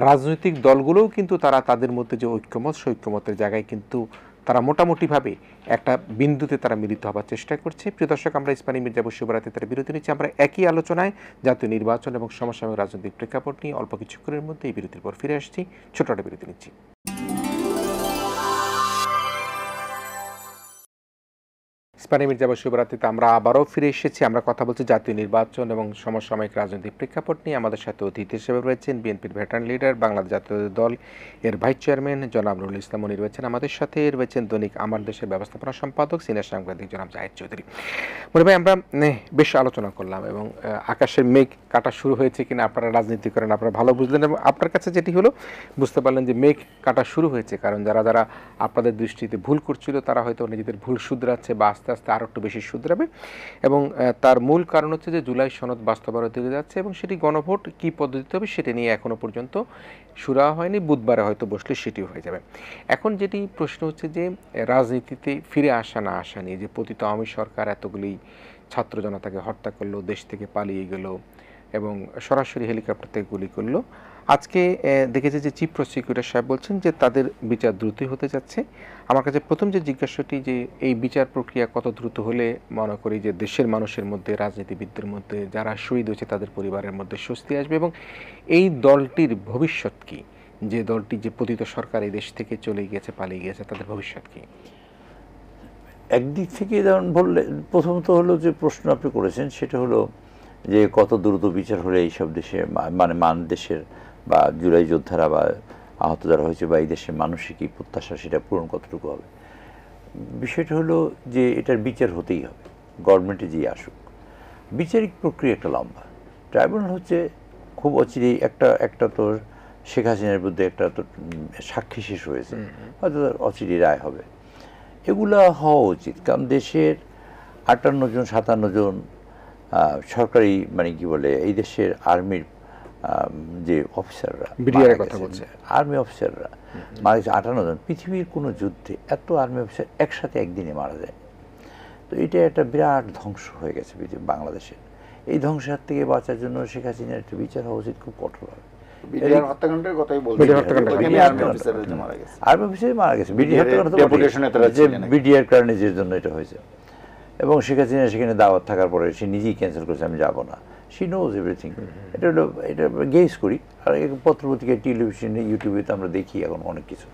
রাজনৈতিক দলগুলোও কিন্তু তারা তাদের মধ্যে যে ঐক্যমত সেই ঐক্যমতের জায়গায় কিন্তু তারা মোটামুটিভাবে একটা বিন্দুতে তারা মিলিত হবার চেষ্টা করছে। প্রিয় দর্শক, আমরা ইসমানী মির্জা বশির তার বিরতি নিচ্ছি। আমরা একই আলোচনায় জাতীয় নির্বাচন এবং সমসাময়িক রাজনৈতিক প্রেক্ষাপট নিয়ে অল্প কিছুক্ষণের মধ্যে এই বিরতির পর ফিরে আসছি। ছোট একটা বিরতি নিচ্ছি। ইসমানী মির্জা বশির আমরা আবারও ফিরে এসেছি। আমরা কথা বলছি জাতীয় নির্বাচন এবং সমসাময়িক রাজনৈতিক প্রেক্ষাপট নিয়ে। আমাদের সাথে অতিথি হিসেবে রয়েছেন বিএনপির ভেটারান লিডার, বাংলাদেশ জাতীয় দল এর ভাইস চেয়ারম্যান জনাব নুরুল ইসলাম মনির আমাদের সাথে রয়েছেন দৈনিক আমার দেশের ব্যবস্থাপনা সম্পাদক সিনিয়র সাংবাদিক জনাব জাহিদ চৌধুরী। মনে ভাই, আমরা বেশ আলোচনা করলাম এবং আকাশের মেঘ কাটা শুরু হয়েছে কিনা আপনারা রাজনীতি করেন, আপনারা ভালো বুঝলেন এবং আপনার কাছে যেটি হলো বুঝতে পারলেন যে মেঘ কাটা শুরু হয়েছে, কারণ যারা যারা আপনাদের দৃষ্টিতে ভুল করছিল তারা হয়তো নিজেদের ভুল শুধরাচ্ছে বা আস্তে আস্তে আরও একটু বেশি শুধরাবে। এবং তার মূল কারণ হচ্ছে যে জুলাই সনদ বাস্তবায়নের দিকে যাচ্ছে এবং সেটি গণভোট কী পদ্ধতিতে হবে সেটা নিয়ে এখনও পর্যন্ত সুরা হয়নি। বুধবারে হয়তো বসলে সেটিও হয়ে যাবে। এখন যেটি প্রশ্ন হচ্ছে যে রাজনীতিতে ফিরে আসা না আসা নিয়ে, যে পতিত আওয়ামী সরকার এতগুলি ছাত্র জনতাকে হত্যা করলো, দেশ থেকে পালিয়ে গেল এবং সরাসরি হেলিকপ্টার থেকে গুলি করলো। আজকে দেখেছি যে চিফ প্রসিকিউটর সাহেব বলছেন যে তাদের বিচার দ্রুতই হতে যাচ্ছে। আমার কাছে প্রথম যে জিজ্ঞাসাটি, যে এই বিচার প্রক্রিয়া কত দ্রুত হলে মনে করি যে দেশের মানুষের মধ্যে, রাজনীতিবিদদের মধ্যে, যারা শহীদ হয়েছে তাদের পরিবারের মধ্যে স্বস্তি আসবে এবং এই দলটির ভবিষ্যৎ কি? যে দলটি, যে পতিত সরকার এই দেশ থেকে চলে গিয়েছে, পালিয়ে গিয়েছে, তাদের ভবিষ্যৎ কি? একদিক থেকে যেমন বললে, প্রথমত হলো যে প্রশ্ন আপনি করেছেন সেটা হলো যে কত দ্রুত বিচার হলে এইসব দেশে, মানে মান দেশের বা জুলাই যোদ্ধারা বা আহত যারা হয়েছে বা এই দেশের মানসিক কি প্রত্যাশা সেটা পূরণ কতটুকু হবে। বিষয়টা হলো যে এটার বিচার হতেই হবে, গভর্নমেন্টে যে আসুক। বিচারিক প্রক্রিয়া একটা লম্বা। ট্রাইব্যুনাল হচ্ছে খুব অচিরেই একটা তো শেখ হাসিনার বিরুদ্ধে একটা তো সাক্ষী শেষ হয়েছে, হয়তো অচিরেই রায় হবে। এগুলা হওয়া উচিত, কারণ দেশের 58 জন 57 জন সরকারি, মানে কি বলে, এই দেশের আর্মির যে অফিসাররা, আর্মি অফিসাররা মারা গেছে 58 জন। পৃথিবীর কোনো যুদ্ধে এত আর্মি অফিসার একসাথে একদিনে মারা যায়। তো এটা একটা বিরাট ধ্বংস হয়ে গেছে বাংলাদেশের। এই ধ্বংসের হাত থেকে বাঁচার জন্য শেখ হাসিনার একটা বিচার হওয়া উচিত খুব কঠোরভাবে। আর্মি অফিসার মারা গেছে বিডিআর কারণে, যে জন্য এটা হয়েছে। এবং শেখ হাসিনা সেখানে দাওয়াত থাকার পরে সে নিজেই ক্যান্সেল করেছে, আমি যাবো না। She knows everything. এটা হলো, এটা গেস করি। আর পত্রপত্রিকায়, টেলিভিশনে, ইউটিউবে তো আমরা দেখি এখন অনেক কিছু।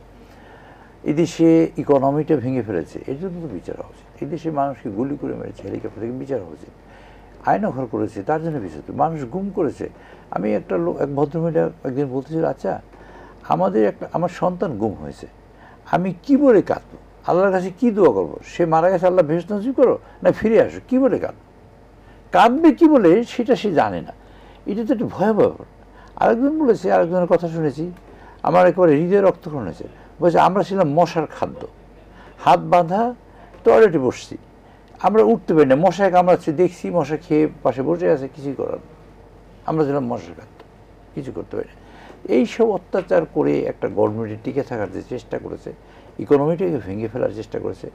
এদেশে ইকোনমিটা ভেঙে ফেলেছে, এর জন্য তো বিচার হওয়া উচিত। এদেশে মানুষকে গুলি করে মেরেছে, হেলিকপ্টার থেকে, বিচার হওয়া উচিত। আয়নাঘর করেছে, তার জন্য বিচার। মানুষ গুম করেছে। আমি এক ভদ্রমহিলা একদিন বলতেছিল, আচ্ছা আমার সন্তান গুম হয়েছে, আমি কি বলে কাঁদবো, আল্লাহর কাছে কি দোয়া করবো? সে মারা গেছে, আল্লাহ বেহেশত নসিব করো, না ফিরে আসো, কি বলে কাঁদবে কি বলে সেটা সে জানে না। এটা তো একটা ভয়াবহ। আরেকজন বলেছে, আরেকজনের কথা শুনেছি, আমার একেবারে হৃদয় রক্তক্ষরণ হয়েছে। বলছে, আমরা ছিলাম মশার খাদ্য, হাত বাঁধা, টয়লেটে বসছি, আমরা উঠতে পারি না, মশায় কামড়াচ্ছে, দেখছি মশা খেয়ে পাশে বসে আছে, কিছুই করার, আমরা ছিলাম মশার খাদ্য, কিছু করতে পারি না। এইসব অত্যাচার করে একটা গভর্নমেন্টে টিকে থাকার যে চেষ্টা করেছে, ইকোনমিটাকে ভেঙে ফেলার চেষ্টা করেছে।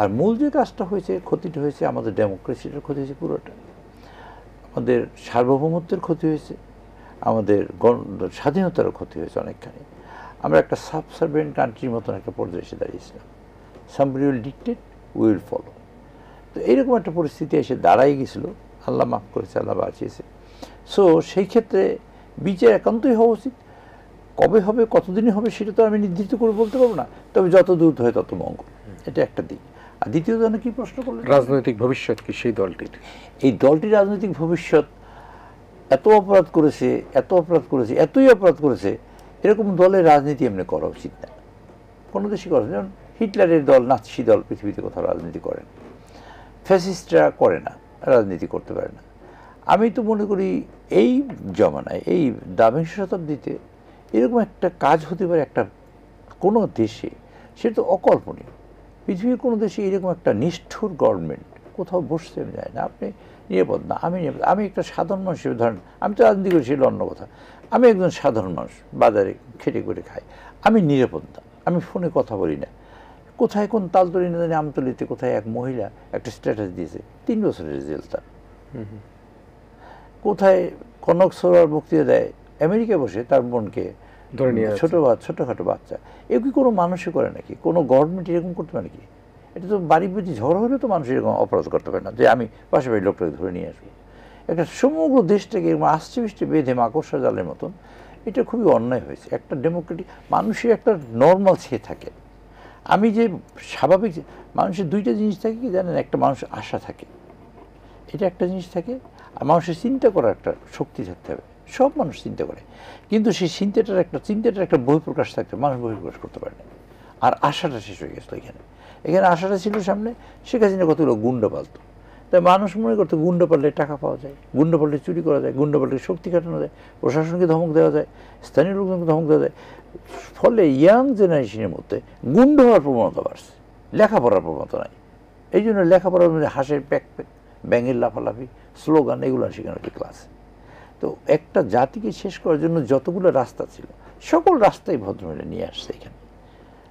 আর মূল যে কাজটা হয়েছে, ক্ষতিটা হয়েছে আমাদের ডেমোক্রেসিটার ক্ষতি হয়েছে, পুরোটা আমাদের সার্বভৌমত্বের ক্ষতি হয়েছে, আমাদের স্বাধীনতারও ক্ষতি হয়েছে অনেকখানি। আমরা একটা সাবসার্ভেন্ট কান্ট্রির মতন একটা পর্যায়ে এসে দাঁড়িয়েছিলাম। Somebody will dictate, we will follow. তো এইরকম একটা পরিস্থিতি এসে দাঁড়াই গেছিলো। আল্লাহ মাফ করেছে, আল্লাহ বাঁচিয়েছে। সো সেই ক্ষেত্রে বিচার একান্তই হওয়া উচিত। কবে হবে, কতদিনে হবে, সেটা তো আমি নির্ধারিত করে বলতে পারবো না, তবে যত দ্রুত হয় তত মঙ্গল। এটা একটা দিক। আর দ্বিতীয় জন্য কি প্রশ্ন করলেন, রাজনৈতিক ভবিষ্যৎ কি সেই দলটির? এই দলটির রাজনৈতিক ভবিষ্যৎ, এত অপরাধ করেছে, এতই অপরাধ করেছে, এরকম দলের রাজনীতি এমনি করা উচিত না, কোনো দেশই করা। যেমন হিটলারের দল, নাৎসি দল পৃথিবীতে কোথাও রাজনীতি করে না, ফ্যাসিস্টরা করে না, রাজনীতি করতে পারে না। আমি তো মনে করি এই জমানায়, এই 20 শতাব্দীতে এরকম একটা কাজ হতে পারে একটা কোনো দেশে, সেটা তো অকল্পনীয়। পৃথিবীর কোনো দেশে এরকম একটা নিষ্ঠুর গভর্নমেন্ট কোথাও বসতে আমি যাই না, আপনি নিরাপদ না, আমি নিরাপদ। আমি একটা সাধারণ মানুষ হিসেবে ধরেন, আমি তো রাজনীতি করি, সেটা অন্য কথা। আমি একজন সাধারণ মানুষ, বাজারে খেটে করে খাই, আমি নিরাপদ না। আমি ফোনে কথা বলি না। কোথায় কোন তালতলি না জানি আমতলিতে কোথায় এক মহিলা একটা স্ট্যাটাস দিয়েছে, 3 বছরের রেজাল্ট তার। কোথায় কনক সরোয়ার বক্তৃতা দেয় আমেরিকায় বসে, তার বোনকে ধরে নিয়ে ছোটখাটো বাচ্চা। এ কি কোনো মানুষই করে নাকি? কোনো গভর্নমেন্ট এরকম করতে পারে নাকি? এটা তো বাড়ি বুঝি ঝড় হলে তো মানুষ এরকম অপরাধ করতে পারে না যে আমি পাশে বাড়ির লোকটাকে ধরে নিয়ে আসবো। একটা সমগ্র দেশটাকে এরকম আষ্টে পৃষ্ঠে বেঁধে মাকড়সা জালের মতন, এটা খুবই অন্যায় হয়েছে। একটা ডেমোক্রেটিক মানুষের একটা নর্মাল সে থাকে। আমি যে স্বাভাবিক মানুষের 2টা জিনিস থাকে কি জানেন? একটা মানুষ আশা থাকে, এটা একটা জিনিস থাকে, আর মানুষের চিন্তা করার একটা শক্তি থাকতে হবে। সব মানুষ চিন্তা করে, কিন্তু সেই চিন্তাটার একটা বহিঃপ্রকাশ থাকতে মানুষ বহিঃপ্রকাশ করতে পারে না। আর আশাটা শেষ হয়ে গেছিলো এখানে আশাটা ছিল সামনে, শেখ হাসিনা কতগুলো গুন্ডা পালতো। তাই মানুষ মনে করতো গুন্ডা পাললে টাকা পাওয়া যায়, গুন্ডা পাললে চুরি করা যায়, গুন্ডা পাললে শক্তি কাটানো যায়, প্রশাসনকে ধমক দেওয়া যায়, স্থানীয় লোকজনকে ধমক দেওয়া যায়। ফলে ইয়াং জেনারেশনের মধ্যে গুন্ডা হওয়ার প্রবণতা বাড়ছে, লেখাপড়ার প্রবণতা নাই। এই জন্য লেখাপড়ার মধ্যে হাঁসের প্যাক প্যাক, ব্যাঙের লাফালাফি, স্লোগান, এগুলো শেখানো হচ্ছে ক্লাসে। তো একটা জাতিকে শেষ করার জন্য যতগুলো রাস্তা ছিল, সকল রাস্তাই ভদ্রমহিলা নিয়ে আসছে এখানে।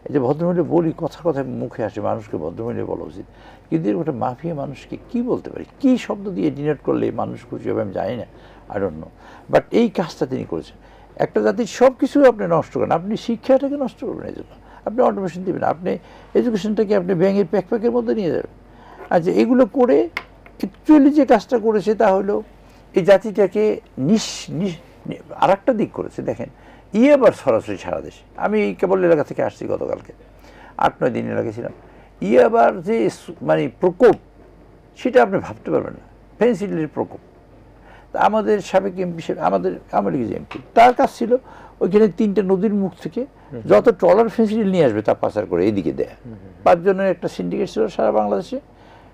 এই যে ভদ্রমহিলা বলি, কথায় মুখে আসে মানুষকে ভদ্রমহিলা বলা উচিত, কিন্তু একটা মাফিয়া মানুষকে কি বলতে পারি, কি শব্দ দিয়ে ডিনোট করলে মানুষ খুশি হবে আমি জানি না, আই ডোন্ট নো। বাট এই কাজটা তিনি করেছেন। একটা জাতির সব কিছু আপনি নষ্ট করেন, আপনি শিক্ষাটাকে নষ্ট করবেন, এই জন্য আপনি অটোমেশন দেবেন, আপনি এডুকেশনটাকে আপনি ব্যাঙের প্যাকের মধ্যে নিয়ে যাবেন। আচ্ছা, এগুলো করে অ্যাকচুয়ালি যে কাজটা করেছে তা হলো এই জাতিটাকে আর একটা দিক করেছে। দেখেন, আবার সরাসরি সারা দেশে, আমি কেবল এলাকা থেকে আসছি গতকালকে, 8-9 দিন এলাকা ছিলাম। আবার যে মানে প্রকোপ, সেটা আপনি ভাবতে পারবেন না, ফেন্সিডিলের প্রকোপ। তা আমাদের সাবেক এমপি, আমাদের যে এমপি, তার কাজ ছিল ওইখানে 3টা নদীর মুখ থেকে যত ট্রলার ফেন্সিডিল নিয়ে আসবে তা পাচার করে এদিকে দেয়া। 5 জনের একটা সিন্ডিকেট ছিল সারা বাংলাদেশে।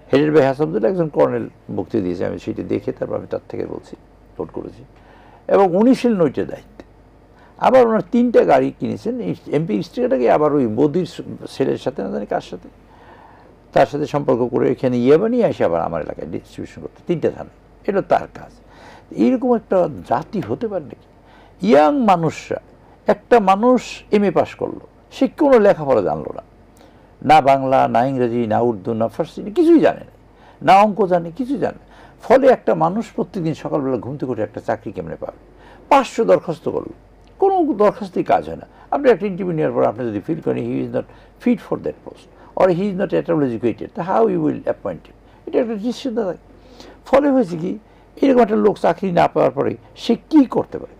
হেডের ভাই হাসাবদুল্লাহ একজন কর্নেল বক্তৃতা দিয়েছে, আমি সেটি দেখে তারপর আমি তার থেকে বলছি, নোট করেছি। এবং 19 ছিলেন ওইটার দায়িত্বে। আবার ওনার 3টা গাড়ি কিনেছেন, এমপি স্ত্রীটাকে আবার ওই মোদির ছেলের সাথে না জানি কার সাথে, তার সাথে সম্পর্ক করে এখানে বানিয়ে আসে আবার আমার এলাকায় ডিস্ট্রিবিউশন করতে, 3টা থানা। এটা তার কাজ। এইরকম একটা জাতি হতে পারে নাকি? ইয়াং মানুষরা, একটা মানুষ MA পাস করলো, সে কোনো লেখাপড়া জানলো না, না বাংলা, না ইংরেজি, না উর্দু, না ফার্সি, কিছুই জানে না, না অঙ্ক জানে, কিছু জানে। ফলে একটা মানুষ প্রত্যেকদিন সকালবেলা ঘুম থেকে উঠে একটা চাকরি কেমনে পাবে? 500 দরখাস্ত করলো, কোনো দরখাস্তই কাজ হয় না। আপনি একটা ইন্টারভিউ নেওয়ার পর আপনি যদি ফিল করেন he is not fit for that post, or he is not at all educated, how you will appoint him? এটা একটা ডিসিশন থাকে। ফলে হয়েছে কি, এরকম একটা লোক চাকরি না পাওয়ার পরে সে কী করতে পারে?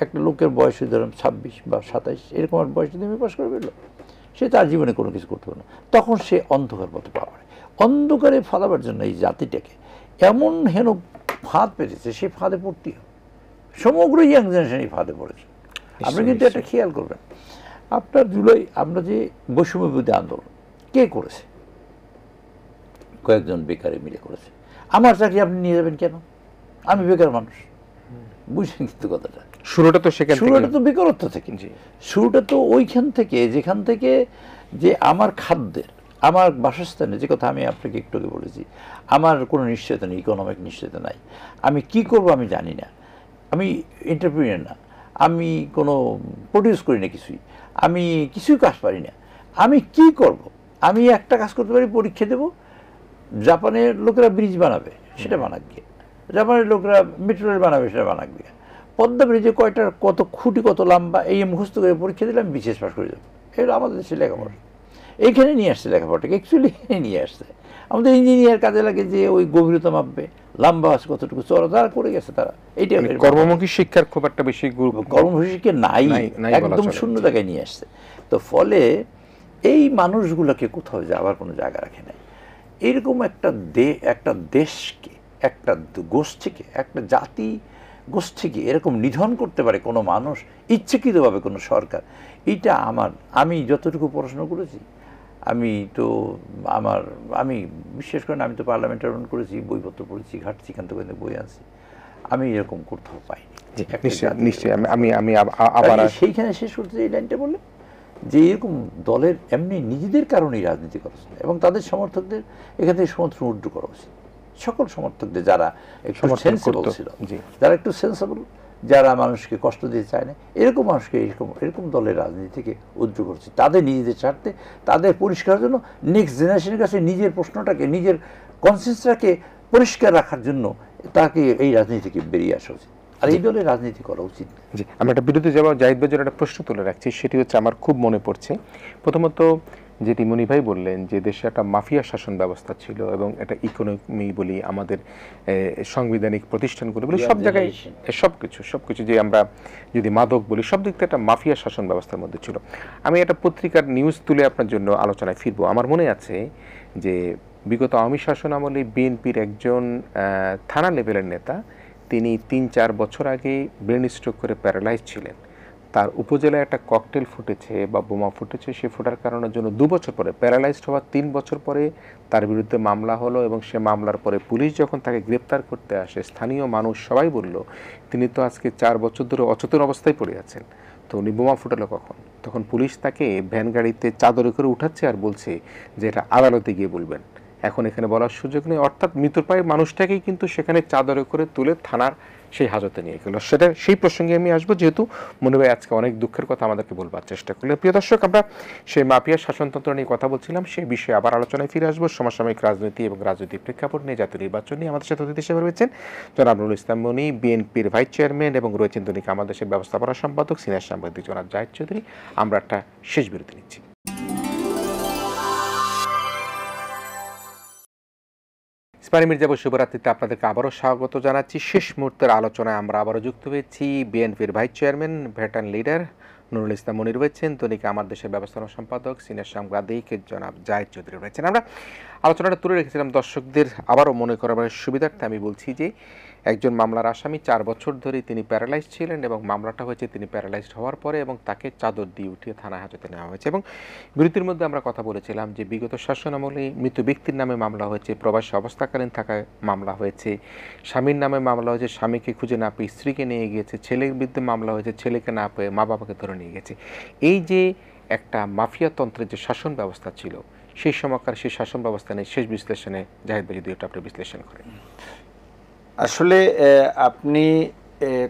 একটা লোকের বয়স ধরুন 26 বা 27, এরকম বয়সে তুমি পাস করে ফেললো, সে তার জীবনে কোনো কিছু করতে পারে না। তখন সে অন্ধকার পথে পা করে। অন্ধকারে ফেলাবার জন্য এই জাতিটাকে এমন হেন ফাঁদ পেতেছে, সে ফাঁদে পড়তেই হবে। সমগ্র ইয়াং জেনারেশন এই ফাঁদে পড়েছে। আপনি কিন্তু একটা খেয়াল করবেন, আপনার জুলাই আমরা যে বৈষম্য বিরোধী আন্দোলন কে করেছে? কয়েকজন বেকারে মিলে করেছে। আমার চাকরি আপনি নিয়ে যাবেন কেন? আমি বেকার মানুষ, বুঝলেন কিন্তু কথাটা। শুরুটা তো বেকারত্ব থেকে, শুরুটা তো ওইখান থেকে, যেখান থেকে যে আমার খাদ্যের, আমার বাসস্থানে, যে কথা আমি আপনাকে একটু আগে বলেছি, আমার কোনো নিশ্চয়তা নেই, ইকোনমিক নিশ্চয়তা নাই। আমি কি করব আমি জানি না, আমি এন্টারপ্রিনিয়র না, আমি কোনো প্রডিউস করি না কিছুই, আমি কিছুই কাজ পারি না। আমি কি করব? আমি একটা কাজ করতে পারি, পরীক্ষা দেব। জাপানের লোকেরা ব্রিজ বানাবে, সেটা বানাক গিয়ে। জাপানের লোকেরা মেট্রো রেল বানাবে, সেটা বানাক গিয়ে। পদ্মা ব্রিজে কত খুঁটি কত লম্বা, এই মুখস্থ করে পরীক্ষা দিলাম, বিশেষ পাস করে যাবো। এগুলো আমাদের দেশে লেখাপড়া, এইখানে নিয়ে আসছে লেখাপড়াটাকে, অ্যাকচুয়ালি নিয়ে আসছে। আমাদের ইঞ্জিনিয়ার কাজে লাগে যে ওই গভীরতা মাপবে, লম্বা আছে কতটুকু, চড়া, তারা করে গেছে তারা। এইটা কর্মমুখী শিক্ষার খুব একটা বেশি কর্মমুখী শিক্ষা নাই, একদম শূন্য জায়গায় নিয়ে আসছে। তো ফলে এই মানুষগুলোকে কোথাও যাওয়ার কোনো জায়গা রাখে নাই। এরকম একটা দেশকে, একটা গোষ্ঠীকে, একটা জাতি গোষ্ঠীকে এরকম নিধন করতে পারে কোনো মানুষ, ইচ্ছাকৃতভাবে কোনো সরকার, এটা আমি যতটুকু পড়াশোনা করেছি, আমি বিশ্বাস করেন, আমি তো পার্লামেন্টে রান করেছি, বইপত্র পড়েছি, ঘাটছি, এখান থেকে বই আনছি, আমি এরকম কোথাও পাইনি। নিশ্চয়ই আমি আবার সেইখানে শেষ করতে এই লাইনটা বললে যে এরকম দলের এমনি নিজেদের কারণেই রাজনীতি করা উচিত এবং তাদের সমর্থকদের এখান থেকে সমর্থন উড্ডু করা উচিত। সকল সমর্থকদের যারা একটু সমর্থন সেন্সিবল করতো। ছিল, জি। যারা একটু সেন্সিবল, যারা মানুষকে কষ্ট দিতে চায় না, এরকম মানুষকে এরকম দলের রাজনীতি থেকে উদ্র করছে, তাদের নিজেদের স্বার্থে, তাদের পরিষ্কার জন্য, নেক্সট জেনারেশনের কাছে নিজের প্রশ্নটাকে, নিজের কনসেন্সটাকে পরিষ্কার রাখার জন্য তাকে এই রাজনীতি থেকে বেরিয়ে আসা উচিত, আর এই দলের রাজনীতি করা উচিত। জি, আমরা একটা বিরতি যাব। জাহিদ ভাইয়ের একটা প্রশ্ন তুলে রাখছি, সেটি হচ্ছে আমার খুব মনে পড়ছে। প্রথমত যেটি মনি ভাই বললেন যে দেশে একটা মাফিয়া শাসন ব্যবস্থা ছিল এবং একটা ইকোনমি বলি, আমাদের সাংবিধানিক প্রতিষ্ঠানগুলো বলি, সব জায়গায় সবকিছু যে আমরা যদি মাদক বলি, সব দিক থেকে একটা মাফিয়া শাসন ব্যবস্থার মধ্যে ছিল। আমি একটা পত্রিকার নিউজ তুলে আপনার জন্য আলোচনায় ফিরবো। আমার মনে আছে যে বিগত আওয়ামী শাসন আমলে বিএনপির একজন থানা লেভেলের নেতা, তিনি ৩-৪ বছর আগে ব্রেন স্ট্রোক করে প্যারালাইজ ছিলেন। তার উপজেলায় একটা ককটেল ফুটেছে বা বোমা ফুটেছে, সে ফোটার কারণের জন্য 2 বছর পরে, প্যারালাইজড হওয়ার 3 বছর পরে তার বিরুদ্ধে মামলা হলো এবং সে মামলার পরে পুলিশ যখন তাকে গ্রেপ্তার করতে আসে, স্থানীয় মানুষ সবাই বলল তিনি তো আজকে 4 বছর ধরে অচেতন অবস্থায় পড়ে আছেন, তো উনি বোমা ফুটালো কখন? তখন পুলিশ তাকে ভ্যান গাড়িতে চাদরে করে উঠাচ্ছে আর বলছে যে এটা আদালতে গিয়ে বলবেন, এখন এখানে বলার সুযোগ নেই। অর্থাৎ মৃতপ্রায় মানুষটাকেই কিন্তু সেখানে চাদরে করে তুলে থানার সেই হাজতে নিয়ে গেল। সেটা সেই প্রসঙ্গে আমি আসবো, যেহেতু মনে হয় আজকে অনেক দুঃখের কথা আমাদেরকে বলবার চেষ্টা করলেন। প্রিয় দর্শক, আমরা সেই মাফিয়া শাসনতন্ত্র নিয়ে কথা বলছিলাম, সেই বিষয়ে আবার আলোচনায় ফিরে আসবো। সমসাময়িক রাজনীতি এবং রাজনৈতিক প্রেক্ষাপট নিয়ে, জাতীয় নির্বাচন নিয়ে আমাদের সাথে অতিথি হিসেবে রয়েছেন জনাব নুরুল ইসলাম মনি, বিএনপির ভাইস চেয়ারম্যান, এবং রয়েছেন দৈনিক আমাদের দেশের ব্যবস্থাপনা সম্পাদক সিনিয়র সাংবাদিক জনাব জাহিদ চৌধুরী। আমরা একটা শেষ বিরতি নিচ্ছি। ইসমাইল মির্জা শুভরাত্রিতে আপনাদেরকে আবারও স্বাগত জানাচ্ছি। শেষ মুহূর্তের আলোচনায় আমরা আবারও যুক্ত হয়েছি। বিএনপির vice chairman, veteran leader Nurul Islam Moni রয়েছেন, দৈনিক আমার দেশের ব্যবস্থাপনা সম্পাদক সিনিয়র সাংবাদিক জনাব জাহিদ চৌধুরী রয়েছেন। আমরা আলোচনাটা তুলে রেখেছিলাম দর্শকদের আবারও মনে করার সুবিধার্থে আমি বলছি যে একজন মামলার আসামি 4 বছর ধরে তিনি প্যারালাইজড ছিলেন এবং মামলাটা হয়েছে তিনি প্যারালাইজড হওয়ার পরে, এবং তাকে চাদর দিয়ে উঠিয়ে থানা হাজতে নেওয়া হয়েছে। এবং বিরতির মধ্যে আমরা কথা বলেছিলাম যে বিগত শাসন আমলে মৃত ব্যক্তির নামে মামলা হয়েছে, প্রবাসী অবস্থাকালীন থাকায় মামলা হয়েছে, স্বামীর নামে মামলা হয়েছে, স্বামীকে খুঁজে না পেয়ে স্ত্রীকে নিয়ে গিয়েছে, ছেলের বিরুদ্ধে মামলা হয়েছে, ছেলেকে না পেয়ে মা বাবাকে ধরে নিয়ে গেছে। এই যে একটা মাফিয়াতন্ত্রের যে শাসন ব্যবস্থা ছিল, সেই সময়কার সেই শাসন ব্যবস্থা নিয়ে শেষ বিশ্লেষণে জাহিদ ভাই যদি এটা আপনি বিশ্লেষণ করেন। আসলে আপনি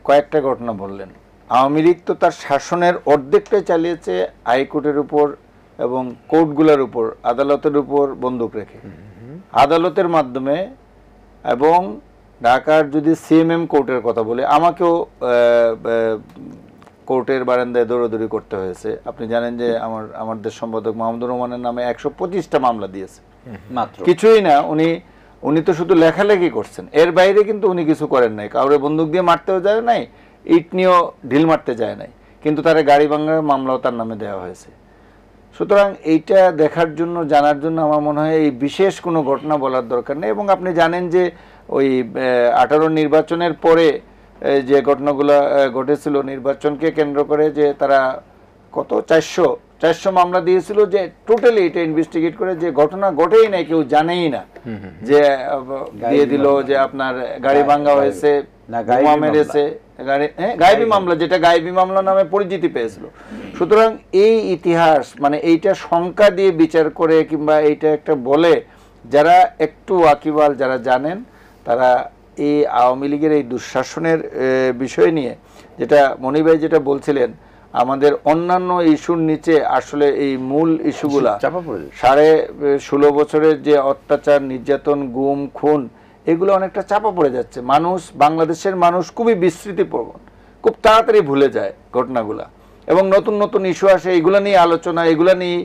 কয়েকটা ঘটনা বললেন। আওয়ামী লীগ তো তার শাসনের অর্ধেকটাই চালিয়েছে হাইকোর্টের উপর এবং কোর্টগুলোর উপর, আদালতের উপর বন্দুক রেখে, আদালতের মাধ্যমে। এবং ঢাকার যদি সিএমএম কোর্টের কথা বলে, আমাকেও কোর্টের বারান্দায় দৌড়াদৌড়ি করতে হয়েছে। আপনি জানেন যে আমার দেশ সম্পাদক মাহমুদুর রহমানের নামে 125টা মামলা দিয়েছে, মাত্র কিছুই না। উনি তো শুধু লেখালেখি করছেন, এর বাইরে কিন্তু উনি কিছু করেন নাই। কাউরে বন্দুক দিয়ে মারতেও যায় নাই, ইট নিয়েও ঢিল মারতে যায় নাই, কিন্তু তার গাড়ি ভাঙার মামলাও তার নামে দেওয়া হয়েছে। সুতরাং এইটা দেখার জন্য, জানার জন্য আমার মনে হয় এই বিশেষ কোনো ঘটনা বলার দরকার নেই। এবং আপনি জানেন যে ওই 18 নির্বাচনের পরে যে ঘটনাগুলো ঘটেছিল নির্বাচনকে কেন্দ্র করে, যে তারা কত 400 মামলা দিয়েছিল, যে টোটালি এটা ইনভেস্টিগেট করে যে ঘটনা ঘটেই নাই, কেউ জানেই না, যে দিয়ে দিল যে আপনার গাড়ি ভাঙা হয়েছে, বোমা মেরেছে, গায়েবী মামলা, যেটা গায়েবী মামলা নামে পরিচিতি পেয়েছিল। সুতরাং এই ইতিহাস, মানে এইটা সংখ্যা দিয়ে বিচার করে কিংবা এইটা একটা বলে, যারা একটু ওয়াকিবহাল, যারা জানেন, তারা এই আওয়ামী লীগের এই দুঃশাসনের বিষয় নিয়ে, যেটা মনি ভাই যেটা বলছিলেন, আমাদের অন্যান্য ইস্যুর নিচে আসলে এই মূল ইস্যুগুলা 16.5 বছরের যে অত্যাচার, নির্যাতন, গুম, খুন, এগুলো অনেকটা চাপা পড়ে যাচ্ছে। বাংলাদেশের মানুষ খুবই বিস্মৃতিপ্রবণ, খুব তাড়াতাড়ি ভুলে যায় ঘটনাগুলা, এবং নতুন নতুন ইস্যু আসে, এগুলা নিয়ে আলোচনা, এগুলা নিয়ে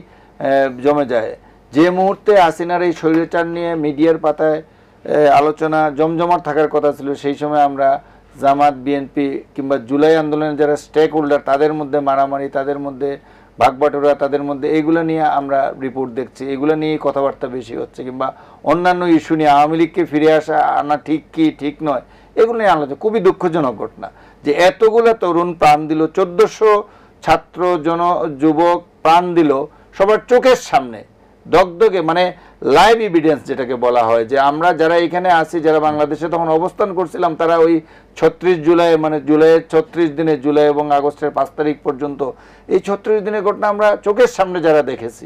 জমে যায়। যে মুহূর্তে হাসিনার এই স্বৈরাচার নিয়ে মিডিয়ার পাতায় আলোচনা জমজমাট থাকার কথা ছিল, সেই সময় আমরা জামাত, বিএনপি কিংবা জুলাই আন্দোলনের যারা স্টেক হোল্ডার, তাদের মধ্যে মারামারি, তাদের মধ্যে ভাগবাটোরা, তাদের মধ্যে এইগুলো নিয়ে আমরা রিপোর্ট দেখছি, এগুলো নিয়ে কথাবার্তা বেশি হচ্ছে, কিংবা অন্যান্য ইস্যু নিয়ে আওয়ামী লীগকে ফিরে আনা ঠিক কি ঠিক নয়, এগুলো নিয়ে আলোচনা। খুবই দুঃখজনক ঘটনা যে এতগুলো তরুণ প্রাণ দিল, 1400 ছাত্র যুবক প্রাণ দিল সবার চোখের সামনে, দগদগে, মানে লাইভ এভিডেন্স যেটাকে বলা হয়, যে আমরা যারা এখানে আছি, যারা বাংলাদেশে তখন অবস্থান করছিলাম, তারা ওই 36 জুলাই, মানে জুলাইয়ের 36 দিনে, জুলাই এবং আগস্টের 5 তারিখ পর্যন্ত এই 36 দিনের ঘটনা আমরা চোখের সামনে যারা দেখেছি,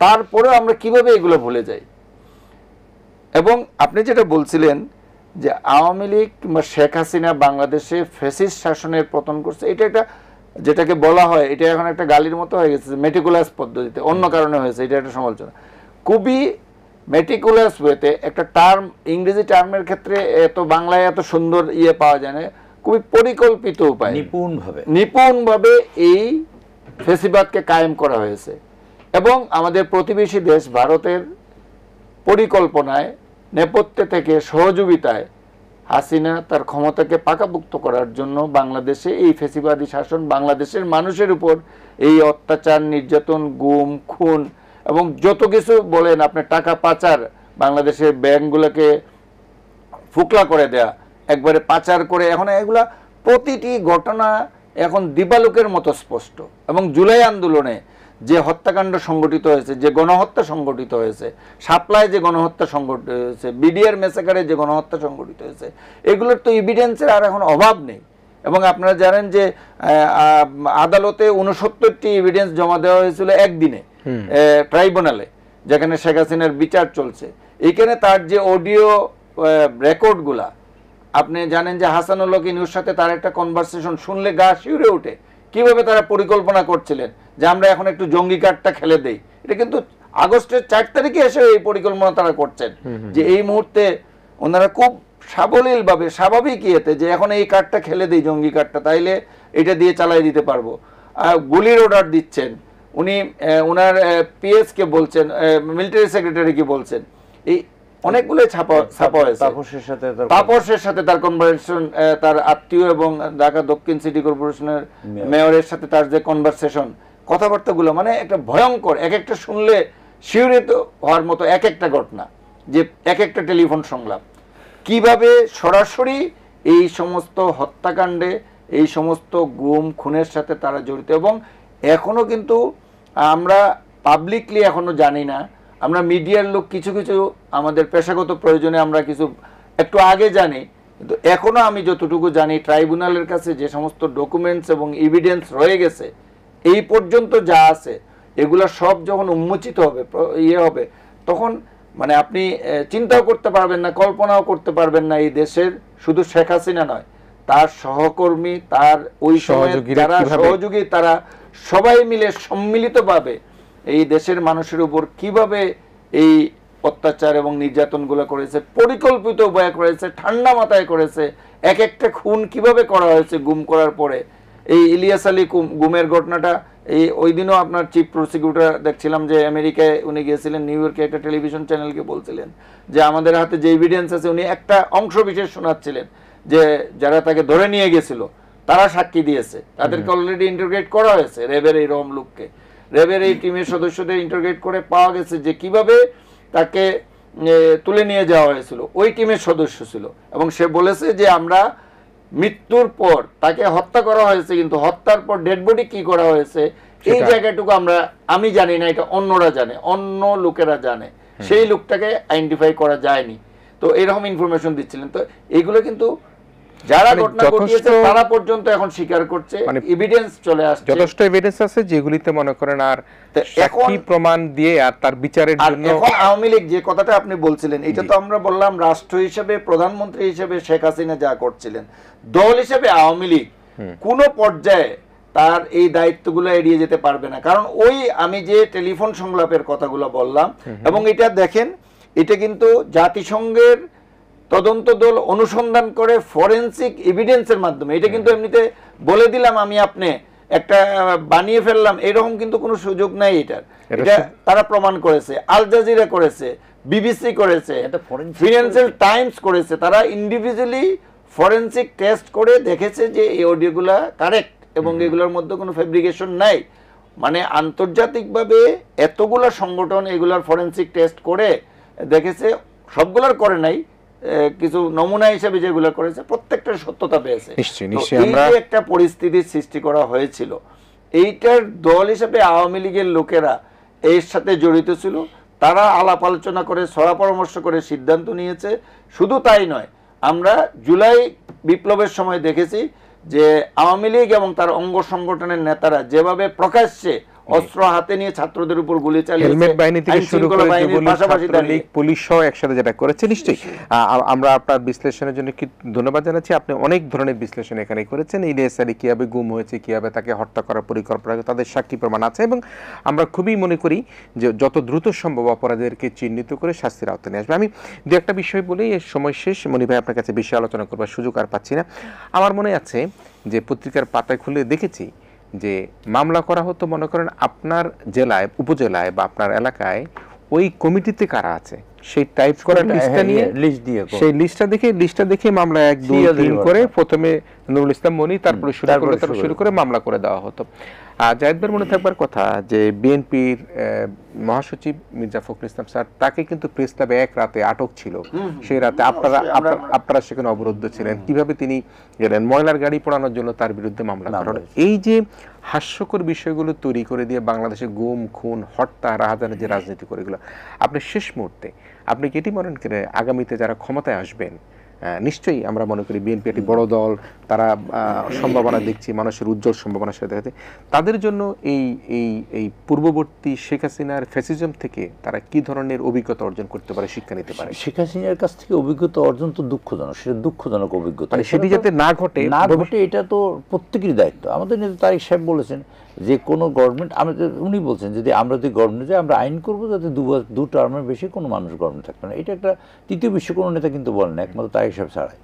তারপরেও আমরা কিভাবে এগুলো ভুলে যাই? এবং আপনি যেটা বলছিলেন যে আওয়ামী লীগ কিংবা শেখ হাসিনা বাংলাদেশে ফ্যাসিস্ট শাসনের পতন করছে, এটা একটা যেটাকে বলা হয়, এটা এখন একটা গালির মতো হয়ে গেছে, মেটিকুলাস পদ্ধতিতে, অন্য কারণে হয়েছে, এটা একটা সমালোচনা। খুবই মেটিকুলাস ওয়েতে একটা টার্ম, ইংরেজি টার্মের ক্ষেত্রে এত বাংলায় এত সুন্দর পাওয়া যায় না, খুবই পরিকল্পিত উপায়, নিপুণভাবে এই ফ্যাসিবাদকে কায়েম করা হয়েছে। এবং আমাদের প্রতিবেশী দেশ ভারতের পরিকল্পনায়, নেপথ্যে থেকে, সহযোগিতায় হাসিনা তার ক্ষমতাকে পাকাপোক্ত করার জন্য বাংলাদেশে এই ফ্যাসিবাদী শাসন, বাংলাদেশের মানুষের উপর এই অত্যাচার, নির্যাতন, গুম, খুন এবং যত কিছু বলেন আপনি, টাকা পাচার, বাংলাদেশের ব্যাংকগুলোকে ফুকলা করে দেয়া, একবারে পাচার করে, এখন এগুলা প্রতিটি ঘটনা এখন দিবালোকের মতো স্পষ্ট। এবং জুলাই আন্দোলনে যে হত্যাকাণ্ড সংগঠিত হয়েছে, যে গণহত্যা সংগঠিত হয়েছে, সাপ্লায় যে গণহত্যা সংগঠিত হয়েছে, বিডিআর মেসাকারে যে গণহত্যা সংগঠিত হয়েছে, এগুলোর তো এভিডেন্সের আর এখন অভাব নেই। এবং আপনারা জানেন যে আদালতে 69টি এভিডেন্স জমা দেওয়া হয়েছিল একদিনে ট্রাইব্যুনালে, যেখানে শেখ হাসিনার বিচার চলছে। এইখানে তার যে অডিও রেকর্ডগুলা, আপনি জানেন যে হাসানুল হক ইনুর সাথে তার একটা কনভারসেশন শুনলে গা শিউরে ওঠে, কিভাবে তারা পরিকল্পনা করছিলেন যে আমরা এখন একটু জঙ্গি কার্ডটা খেলে দেই। এটা কিন্তু আগস্টের 4 তারিখে এসে এই পরিকল্পনা তারা করছেন, যে এই মুহূর্তে ওনারা খুব সাবলীলভাবে, স্বাভাবিক ইয়েতে, যে এখন এই কার্ডটা খেলে দেই, জঙ্গি কার্ডটা, তাইলে এটা দিয়ে চালাই দিতে পারবো। গুলির অর্ডার দিচ্ছেন উনি, ওনার পিএস কে বলছেন, মিলিটারি সেক্রেটারি কে বলছেন। এই অনেকগুলো ছাপা হয়েছে। তাপসের সাথে তার কনভারসেশন, তার আত্মীয় এবং ঢাকা দক্ষিণ সিটি কর্পোরেশনের মেয়রের সাথে তার যে কনভারসেশন, কথাবার্তাগুলো মানে একটা ভয়ঙ্কর, এক একটা শুনলে শিহরিত হওয়ার মতো এক একটা ঘটনা, যে এক একটা টেলিফোন সংলাপ, কিভাবে সরাসরি এই সমস্ত হত্যাকাণ্ডে, এই সমস্ত গুম খুনের সাথে তারা জড়িত। এবং এখনো কিন্তু আমরা পাবলিকলি এখনো জানি না, আমরা মিডিয়ার লোক কিছু কিছু আমাদের পেশাগত প্রয়োজনে আমরা কিছু একটু আগে জানি, কিন্তু এখনো আমি যতটুকু জানি ট্রাইব্যুনালের কাছে যে সমস্ত ডকুমেন্টস এবং এভিডেন্স রয়ে গেছে এই পর্যন্ত যা আছে, এগুলা সব যখন উন্মোচিত হবে, হবে, তখন মানে আপনি চিন্তাও করতে পারবেন না, কল্পনাও করতে পারবেন না এই দেশের শুধু শেখ হাসিনা নয়, তার সহকর্মী, তার ওই সময় যারা সহযোগী, তারা সবাই মিলে সম্মিলিতভাবে এই দেশের মানুষের উপর কিভাবে এই অত্যাচার এবং নির্যাতনগুলো করেছে, পরিকল্পিত উপায়ে করেছে, ঠান্ডা মাথায় করেছে। এক একটা খুন কিভাবে করা হয়েছে গুম করার পরে। এই ইলিয়াস আলী গুমের ঘটনাটা, ওই দিনও আপনার চিফ প্রসিকিউটর দেখছিলাম যে আমেরিকায় উনি গিয়েছিলেন, নিউ ইয়র্কে একটা টেলিভিশন চ্যানেলকে বলছিলেন যে আমাদের হাতে যে এভিডেন্স আছে, উনি একটা অংশ বিশেষ শোনাচ্ছিলেন যে যারা তাকে ধরে নিয়ে গেছিল তারা সাক্ষী দিয়েছে, তাদেরকে অলরেডি ইন্টারোগেট করা হয়েছে, র্যাবের এই রম লোককে, র্যাবের এই টিমের সদস্যদের ইন্টারোগেট করে পাওয়া গেছে যে কিভাবে তাকে তুলে নিয়ে যাওয়া হয়েছিল, ওই টিমের সদস্য ছিল। এবং সে বলেছে যে আমরা মৃত্যুর পর তাকে হত্যা করা হয়েছে, কিন্তু হত্যার পর ডেড বডি কি করা হয়েছে এই জায়গাটুকু আমি জানি না, এটা অন্যরা জানে, অন্য লোকেরা জানে, সেই লোকটাকে আইডেন্টিফাই করা যায়নি। তো এরকম ইনফরমেশন দিচ্ছিলেন। তো এগুলো কিন্তু যারা ঘটনা ঘটিয়েছে তারা পর্যন্ত এখন স্বীকার করছে, এভিডেন্স চলে আসছে, যথেষ্ট এভিডেন্স আছে যেগুলিতে মনে করেন আর সাক্ষী প্রমাণ দিয়ে আর তার বিচারের জন্য। এখন আওয়ামী লীগ যে কথাটা আপনি বলছিলেন, এটা তো আমরা বললাম রাষ্ট্র হিসেবে, প্রধানমন্ত্রী হিসেবে শেখ হাসিনা যা করছিলেন, দল হিসেবে আওয়ামী লীগ কোন পর্যায়ে তার এই দায়িত্বগুলো এড়িয়ে যেতে পারবে না। কারণ ওই আমি যে টেলিফোন সংলাপের কথাগুলো বললাম, এবং এটা দেখেন, এটা কিন্তু জাতিসংঘের তদন্ত দল অনুসন্ধান করে ফরেনসিক এভিডেন্সের মাধ্যমে, এটা কিন্তু এমনিতে বলে দিলাম আমি আপনি একটা বানিয়ে ফেললাম এরকম কিন্তু কোনো সুযোগ নাই এটার। এটা তারা প্রমাণ করেছে, আল জাজিরা করেছে, বিবিসি করেছে, ফিনান্সিয়াল টাইমস করেছে, তারা ইন্ডিভিজুয়ালি ফরেনসিক টেস্ট করে দেখেছে যে এই অডিওগুলা কারেক্ট এবং এগুলোর মধ্যে কোনো ফেব্রিকেশন নাই। মানে আন্তর্জাতিকভাবে এতগুলো সংগঠন এগুলোর ফরেনসিক টেস্ট করে দেখেছে, সবগুলোর করে নাই, কিছু নমুনা হিসেবে যেগুলো করেছে প্রত্যেকটার সত্যতা পেয়েছে। এই একটা পরিস্থিতির সৃষ্টি করা হয়েছিল, এইটার দল হিসেবে আওয়ামী লীগের লোকেরা এর সাথে জড়িত ছিল, তারা আলাপ আলোচনা করে, সরা পরামর্শ করে সিদ্ধান্ত নিয়েছে। শুধু তাই নয়, আমরা জুলাই বিপ্লবের সময় দেখেছি যে আওয়ামী লীগ এবং তার অঙ্গ সংগঠনের নেতারা যেভাবে প্রকাশ্যে অস্ত্র হাতে নিয়ে ছাত্রদের উপর গুলি চালিয়েছে, হেলমেট বাহিনী থেকে শুরু করে যুবলীগ, পাশাপাশি ছাত্রলীগ, পুলিশ সহ একসাথে যেটা করেছে, নিশ্চয়ই আমরা আপনার বিশ্লেষণের জন্য কি ধন্যবাদ জানাচ্ছি। আপনি অনেক ধরনের বিশ্লেষণ এখানে করেছেন। ইলিয়াস আলী কিভাবে গুম হয়েছে, কিভাবে তাকে হত্যা করার পরিকল্পনা, তাদের সাক্ষী প্রমাণ আছে, এবং আমরা খুবই মনে করি যে যত দ্রুত সম্ভব অপরাধীদেরকে চিহ্নিত করে শাস্তির আওতায় নিয়ে আসবে। আমি দু একটা বিষয় বলেই এর সময় শেষ। মনি ভাই, আপনার কাছে বেশি আলোচনা করবার সুযোগ আর পাচ্ছি না। আমার মনে আছে যে পত্রিকার পাতায় খুলে দেখেছি যে মামলা করা হতো, মনে করেন আপনার জেলায়, উপজেলায় বা আপনার এলাকায় ওই কমিটিতে কারা আছে সেই টাইপ করা লিস্টটা নিয়ে, সেই লিস্টটা দেখে মামলা 1 2 3 করে প্রথমে নুরুল ইসলাম মনি, তারপরে শুরু করে মামলা করে দেওয়া হতো। জায়েদ ভাইয়ের মনে থাকবার কথা যে বিএনপির মহাসচিব মির্জা ফখরুল ইসলাম স্যার, তাকে কিন্তু প্রেস ক্লাবে এক রাতে আটক ছিল। সেই রাতে আপনারা সেখানে অবরুদ্ধ ছিলেন। কিভাবে তিনি গেলেন, ময়লার গাড়ি পোড়ানোর জন্য তার বিরুদ্ধে মামলা করা হলো। এই যে হাস্যকর বিষয়গুলো তৈরি করে দিয়ে বাংলাদেশে গুম, খুন, হত্যা, রাহাজানের যে রাজনীতি করে এগুলো, আপনি শেষ মুহূর্তে আপনি কি এটি মনে করেন আগামীতে যারা ক্ষমতায় আসবেন, নিশ্চয়ই আমরা মনে করি বিএনপি একটি বড় দল, তারা সম্ভাবনা দেখছি, মানুষের উজ্জ্বল সম্ভাবনা সাথে দেখাতে, তাদের জন্য এই পূর্ববর্তী শেখ হাসিনার ফ্যাসিজম থেকে তারা কি ধরনের অভিজ্ঞতা অর্জন করতে পারে, শিক্ষা নিতে পারে? শেখ হাসিনার কাছ থেকে অভিজ্ঞতা অর্জন তো দুঃখজনক, সেটা দুঃখজনক অভিজ্ঞতা, সেটি যাতে না ঘটে, এটা তো প্রত্যেকেরই দায়িত্ব। আমাদের নেতা তারেক সাহেব বলেছেন যে কোনো গভর্নমেন্ট, উনি বলছেন যদি আমরা যদি গভর্নমেন্টে যাই আমরা আইন করবো যাতে 2 টার্মের বেশি কোনো মানুষ গভর্নমেন্ট থাকবে না। এটা একটা তৃতীয় বিশ্ব কোনো নেতা কিন্তু বলেন না, একমাত্র তারেক সাহেব ছাড়াই।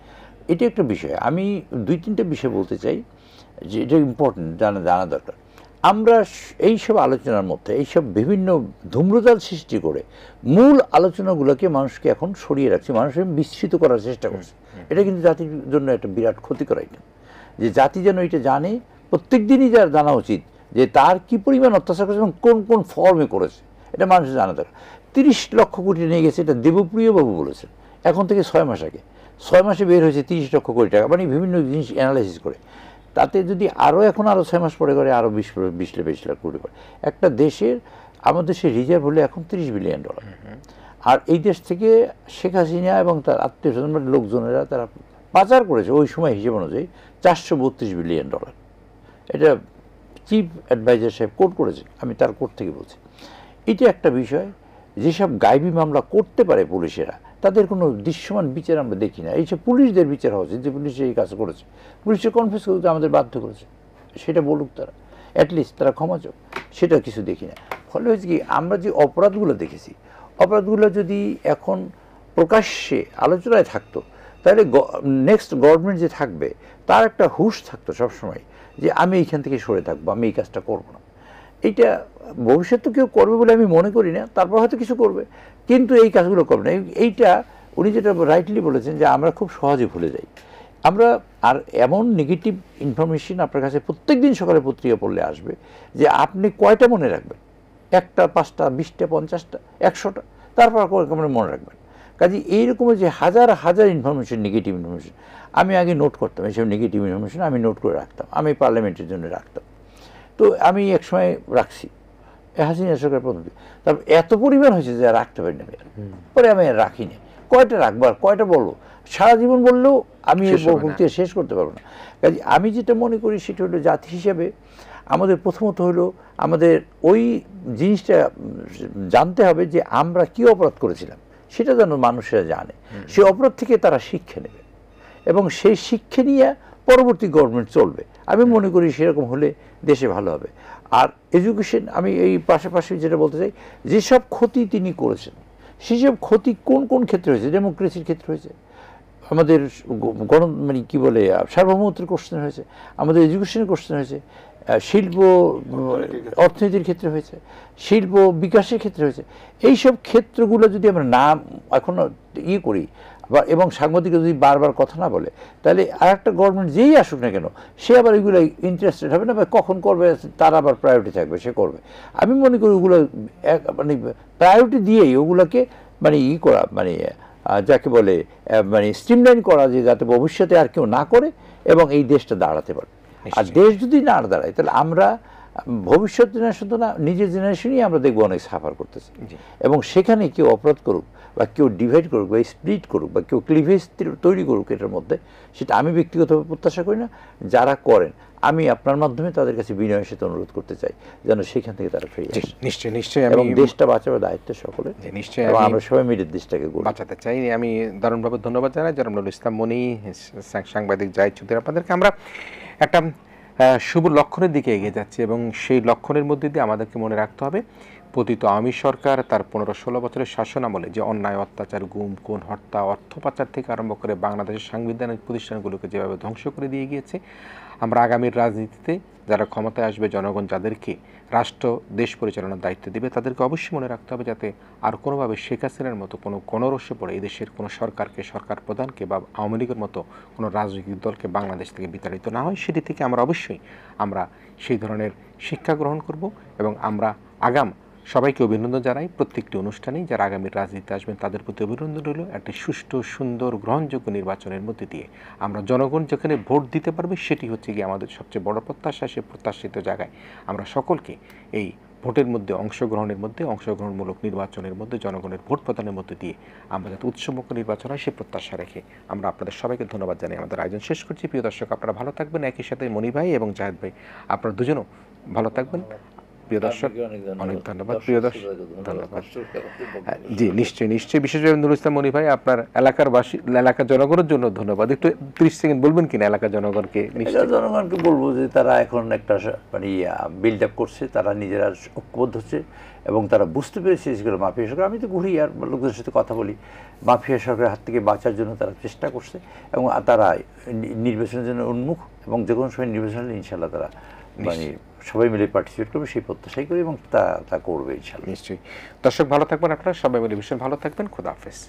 এটা একটা বিষয়। আমি 2-3টা বিষয় বলতে চাই যে এটা ইম্পর্টেন্ট, জানা দরকার। আমরা এইসব আলোচনার মধ্যে এইসব বিভিন্ন ধূম্রজাল সৃষ্টি করে মূল আলোচনাগুলোকে মানুষকে এখন সরিয়ে রাখছে, মানুষকে বিস্মৃত করার চেষ্টা করছে। এটা কিন্তু জাতির জন্য একটা বিরাট ক্ষতিকর আইটেম, যে জাতি যেন এটা জানে, প্রত্যেক দিনই যার জানা উচিত যে তার কি পরিমাণ অত্যাচার করেছে এবং কোন কোন ফর্মে করেছে, এটা মানুষের জানা দরকার। 30 লক্ষ কোটি নিয়ে গেছে, এটা দেবপ্রিয়বাবু বলেছেন এখন থেকে 6 মাস আগে। 6 মাসে বের হয়েছে 30 লক্ষ কোটি টাকা, মানে বিভিন্ন জিনিস অ্যানালাইসিস করে। তাতে যদি আরও 6 মাস পরে করে আরও 20 লাখ কোটি করে, একটা দেশের, আমাদের দেশের রিজার্ভ হলে এখন $30 বিলিয়ন। আর এই দেশ থেকে শেখ হাসিনা এবং তার আত্মীয় স্বজন লোকজনেরা তারা পাচার করেছে ওই সময় হিসেব অনুযায়ী $432 বিলিয়ন। এটা চিফ অ্যাডভাইজার সাহেব কোর্ট করেছে, আমি তার কোর্ট থেকে বলছি। এটা একটা বিষয়। যেসব গায়েবী মামলা করতে পারে পুলিশেরা, তাদের কোনো দৃশ্যমান বিচার আমরা দেখি না। এইসব পুলিশদের বিচার হচ্ছে যে পুলিশ এই কাজ করেছে, পুলিশের কনফিউজ করতে আমাদের বাধ্য করেছে, সেটা বলুক তারা, অ্যাটলিস্ট তারা ক্ষমা চাক, সেটা কিছু দেখি না। ফলে হয়েছে কি, আমরা যে অপরাধগুলো দেখেছি, অপরাধগুলো যদি এখন প্রকাশ্যে আলোচনায় থাকতো, তাহলে নেক্সট গভর্নমেন্ট যে থাকবে তার একটা হুঁশ থাকতো সবসময় যে আমি এইখান থেকে সরে থাকবো, আমি এই কাজটা করবো না। এইটা ভবিষ্যতে কেউ করবে বলে আমি মনে করি না, তারপর হয়তো কিছু করবে, কিন্তু এই কাজগুলো করবে না। এইটা উনি যেটা রাইটলি বলেছেন যে আমরা খুব সহজে ভুলে যাই। আমরা আর এমন নেগেটিভ ইনফরমেশন আপনার কাছে প্রত্যেক দিন সকালে পত্রিকা পড়লে আসবে যে আপনি কয়টা মনে রাখবেন, 1টা, 5টা, 20টা, 50টা, 100টা, তারপর কেমন মনে রাখবেন। কাজে এইরকম যে হাজার হাজার ইনফরমেশন, নেগেটিভ ইনফরমেশন, আমি আগে নোট করতাম, এইসব নেগেটিভ ইনফরমেশন আমি নোট করে রাখতাম, আমি পার্লামেন্টের জন্য রাখতাম। তো আমি এক সময় রাখছি, হাসিনা সরকার পদ্ধতি, তারপর এত পরিমাণ হয়েছে যে রাখতে পারি না, পরে আমি আর রাখিনি। কয়টা রাখবার, কয়টা বলবো, সারা জীবন বললেও আমি বক্তৃতা শেষ করতে পারবো না। কাজে আমি যেটা মনে করি সেটা হলো জাতি হিসাবে আমাদের প্রথমত হলো আমাদের ওই জিনিসটা জানতে হবে যে আমরা কি অপরাধ করেছিলাম, সেটা যেন মানুষেরা জানে, সেই অপরাধ থেকে তারা শিক্ষা নেবে এবং সেই শিক্ষা নিয়ে পরবর্তী গভর্নমেন্ট চলবে। আমি মনে করি সেরকম হলে দেশে ভালো হবে। আর এডুকেশন, আমি এই পাশাপাশি যেটা বলতে চাই, যেসব ক্ষতি তিনি করেছেন সেসব ক্ষতি কোন কোন ক্ষেত্রে হয়েছে, ডেমোক্রেসির ক্ষেত্রে হয়েছে, আমাদের মানে কি বলে সার্বভৌমত্বের কোশ্চেন হয়েছে, আমাদের এডুকেশনের কোশ্চেন হয়েছে, শিল্প অর্থনীতির ক্ষেত্রে হয়েছে, শিল্প বিকাশের ক্ষেত্রে হয়েছে। এইসব ক্ষেত্রগুলো যদি আমরা না এখন করি এবং সাংবাদিক যদি বারবার কথা না বলে, তাহলে আর একটা গভর্নমেন্ট যেই আসুক না কেন সে আবার এগুলো ইন্টারেস্টেড হবে না, বা কখন করবে তার আবার প্রায়োরিটি থাকবে, সে করবে। আমি মনে করি ওগুলো মানে প্রায়োরিটি দিয়েই ওগুলোকে মানে করা, মানে যাকে বলে মানে স্ট্রিমলাইন করা, যে যাতে ভবিষ্যতে আর কেউ না করে এবং এই দেশটা দাঁড়াতে পারে। আর দেশ যদি না দাঁড়ায় তাহলে আমরা ভবিষ্যৎ জেনারেশন তো না, নিজের জেনারেশনই আমরা দেখবো অনেক সাফার করতেছি। এবং সেখানে কেউ অপরাধ করুক বা কেউ ডিভাইড করুক বা স্প্লিট করুক বা কেউ ক্লিভেজ তৈরি করুক এটার মধ্যে, সেটা আমি ব্যক্তিগতভাবে প্রত্যাশা করি না। যারা করেন, আমি আপনার মাধ্যমে তাদের কাছে বিনয়ের সাথে অনুরোধ করতে চাই যেন সেখান থেকে তারা ফিরে আসে। নিশ্চয়ই নিশ্চয়ই, এবং আমি দেশটা বাঁচাবার দায়িত্ব সকলে, নিশ্চয়ই এবং আমি আমরা সবাই মিলে দেশটাকে গড়ি। বাঁচাতে চাই। আমি দারুণভাবে ধন্যবাদ জানাই জনাব নুরুল ইসলাম মনি, সাংবাদিক জাহিদ চৌধুরী। আপনাদেরকে আমরা একটা শুভ লক্ষণের দিকে এগিয়ে যাচ্ছি এবং সেই লক্ষণের মধ্যে দিয়ে আমাদেরকে মনে রাখতে হবে পতিত আওয়ামী সরকার তার 15-16 বছরের শাসন আমলে যে অন্যায়, অত্যাচার, গুম, খুন, হত্যা, অর্থ পাচার থেকে আরম্ভ করে বাংলাদেশের সাংবিধানিক প্রতিষ্ঠানগুলোকে যেভাবে ধ্বংস করে দিয়ে গিয়েছে, আমরা আগামীর রাজনীতিতে যারা ক্ষমতায় আসবে, জনগণ যাদেরকে রাষ্ট্র দেশ পরিচালনার দায়িত্ব দেবে, তাদেরকে অবশ্যই মনে রাখতে হবে যাতে আর কোনোভাবে শেখ হাসিনার মতো কোনো গণরস্যে পড়ে এই দেশের কোনো সরকারকে, সরকার প্রধানকে বা আওয়ামী লীগের মতো কোনো রাজনৈতিক দলকে বাংলাদেশ থেকে বিতাড়িত না হয়। সেটি থেকে আমরা অবশ্যই সেই ধরনের শিক্ষা গ্রহণ করব এবং আমরা সবাইকে অভিনন্দন জানাই। প্রত্যেকটি অনুষ্ঠানেই যারা আগামীর রাজনীতিতে আসবেন তাদের প্রতি অভিনন্দন রইল। একটি সুষ্ঠু, সুন্দর, গ্রহণযোগ্য নির্বাচনের মধ্যে দিয়ে আমরা জনগণ যেখানে ভোট দিতে পারবে সেটি হচ্ছে গিয়ে আমাদের সবচেয়ে বড় প্রত্যাশা। সে প্রত্যাশিত জায়গায় আমরা সকলকে এই ভোটের মধ্যে অংশগ্রহণমূলক নির্বাচনের মধ্যে জনগণের ভোট প্রদানের মধ্যে দিয়ে আমরা যাতে উৎসবমুখ নির্বাচন হয় সে প্রত্যাশা রেখে আমরা আপনাদের সবাইকে ধন্যবাদ জানাই। আমাদের আয়োজন শেষ করছি। প্রিয় দর্শক, আপনারা ভালো থাকবেন। একই সাথে মনি ভাই এবং জাহেদ ভাই, আপনারা দুজনও ভালো থাকবেন। প্রিয় দর্শক, অনেক ধন্যবাদ। প্রিয় দর্শক, ধন্যবাদ। জি, নিশ্চয়ই বিশেষভাবে নুরুল ইসলাম মনি ভাই, আপনার এলাকার জনগণের জন্য ধন্যবাদ। একটু 30 সেকেন্ড বলবেন কিনা এলাকার জনগণকে? জনগণকে বলবো যে তারা এখন একটা মানে বিল্ড আপ করছে, তারা নিজেরা ঐক্যবদ্ধ হচ্ছে এবং তারা বুঝতে পেরেছে যেগুলো মাফিয়া সরকার। আমি তো ঘুরি আর লোকদের সাথে কথা বলি, মাফিয়া সরকারের হাত থেকে বাঁচার জন্য তারা চেষ্টা করছে এবং তারা নির্বাচনের জন্য উন্মুখ এবং যে কোনো সময় নির্বাচন হলে ইনশাল্লাহ তারা মানে সবাই মিলে পার্টিসিপেট করবে সেই প্রত্যাশাই করি এবং তা করবে ইনশাল্লাহ। নিশ্চয়ই। দর্শক ভালো থাকবেন, আপনারা সবাই মিলে ভীষণ ভালো থাকবেন। খোদা হাফেজ।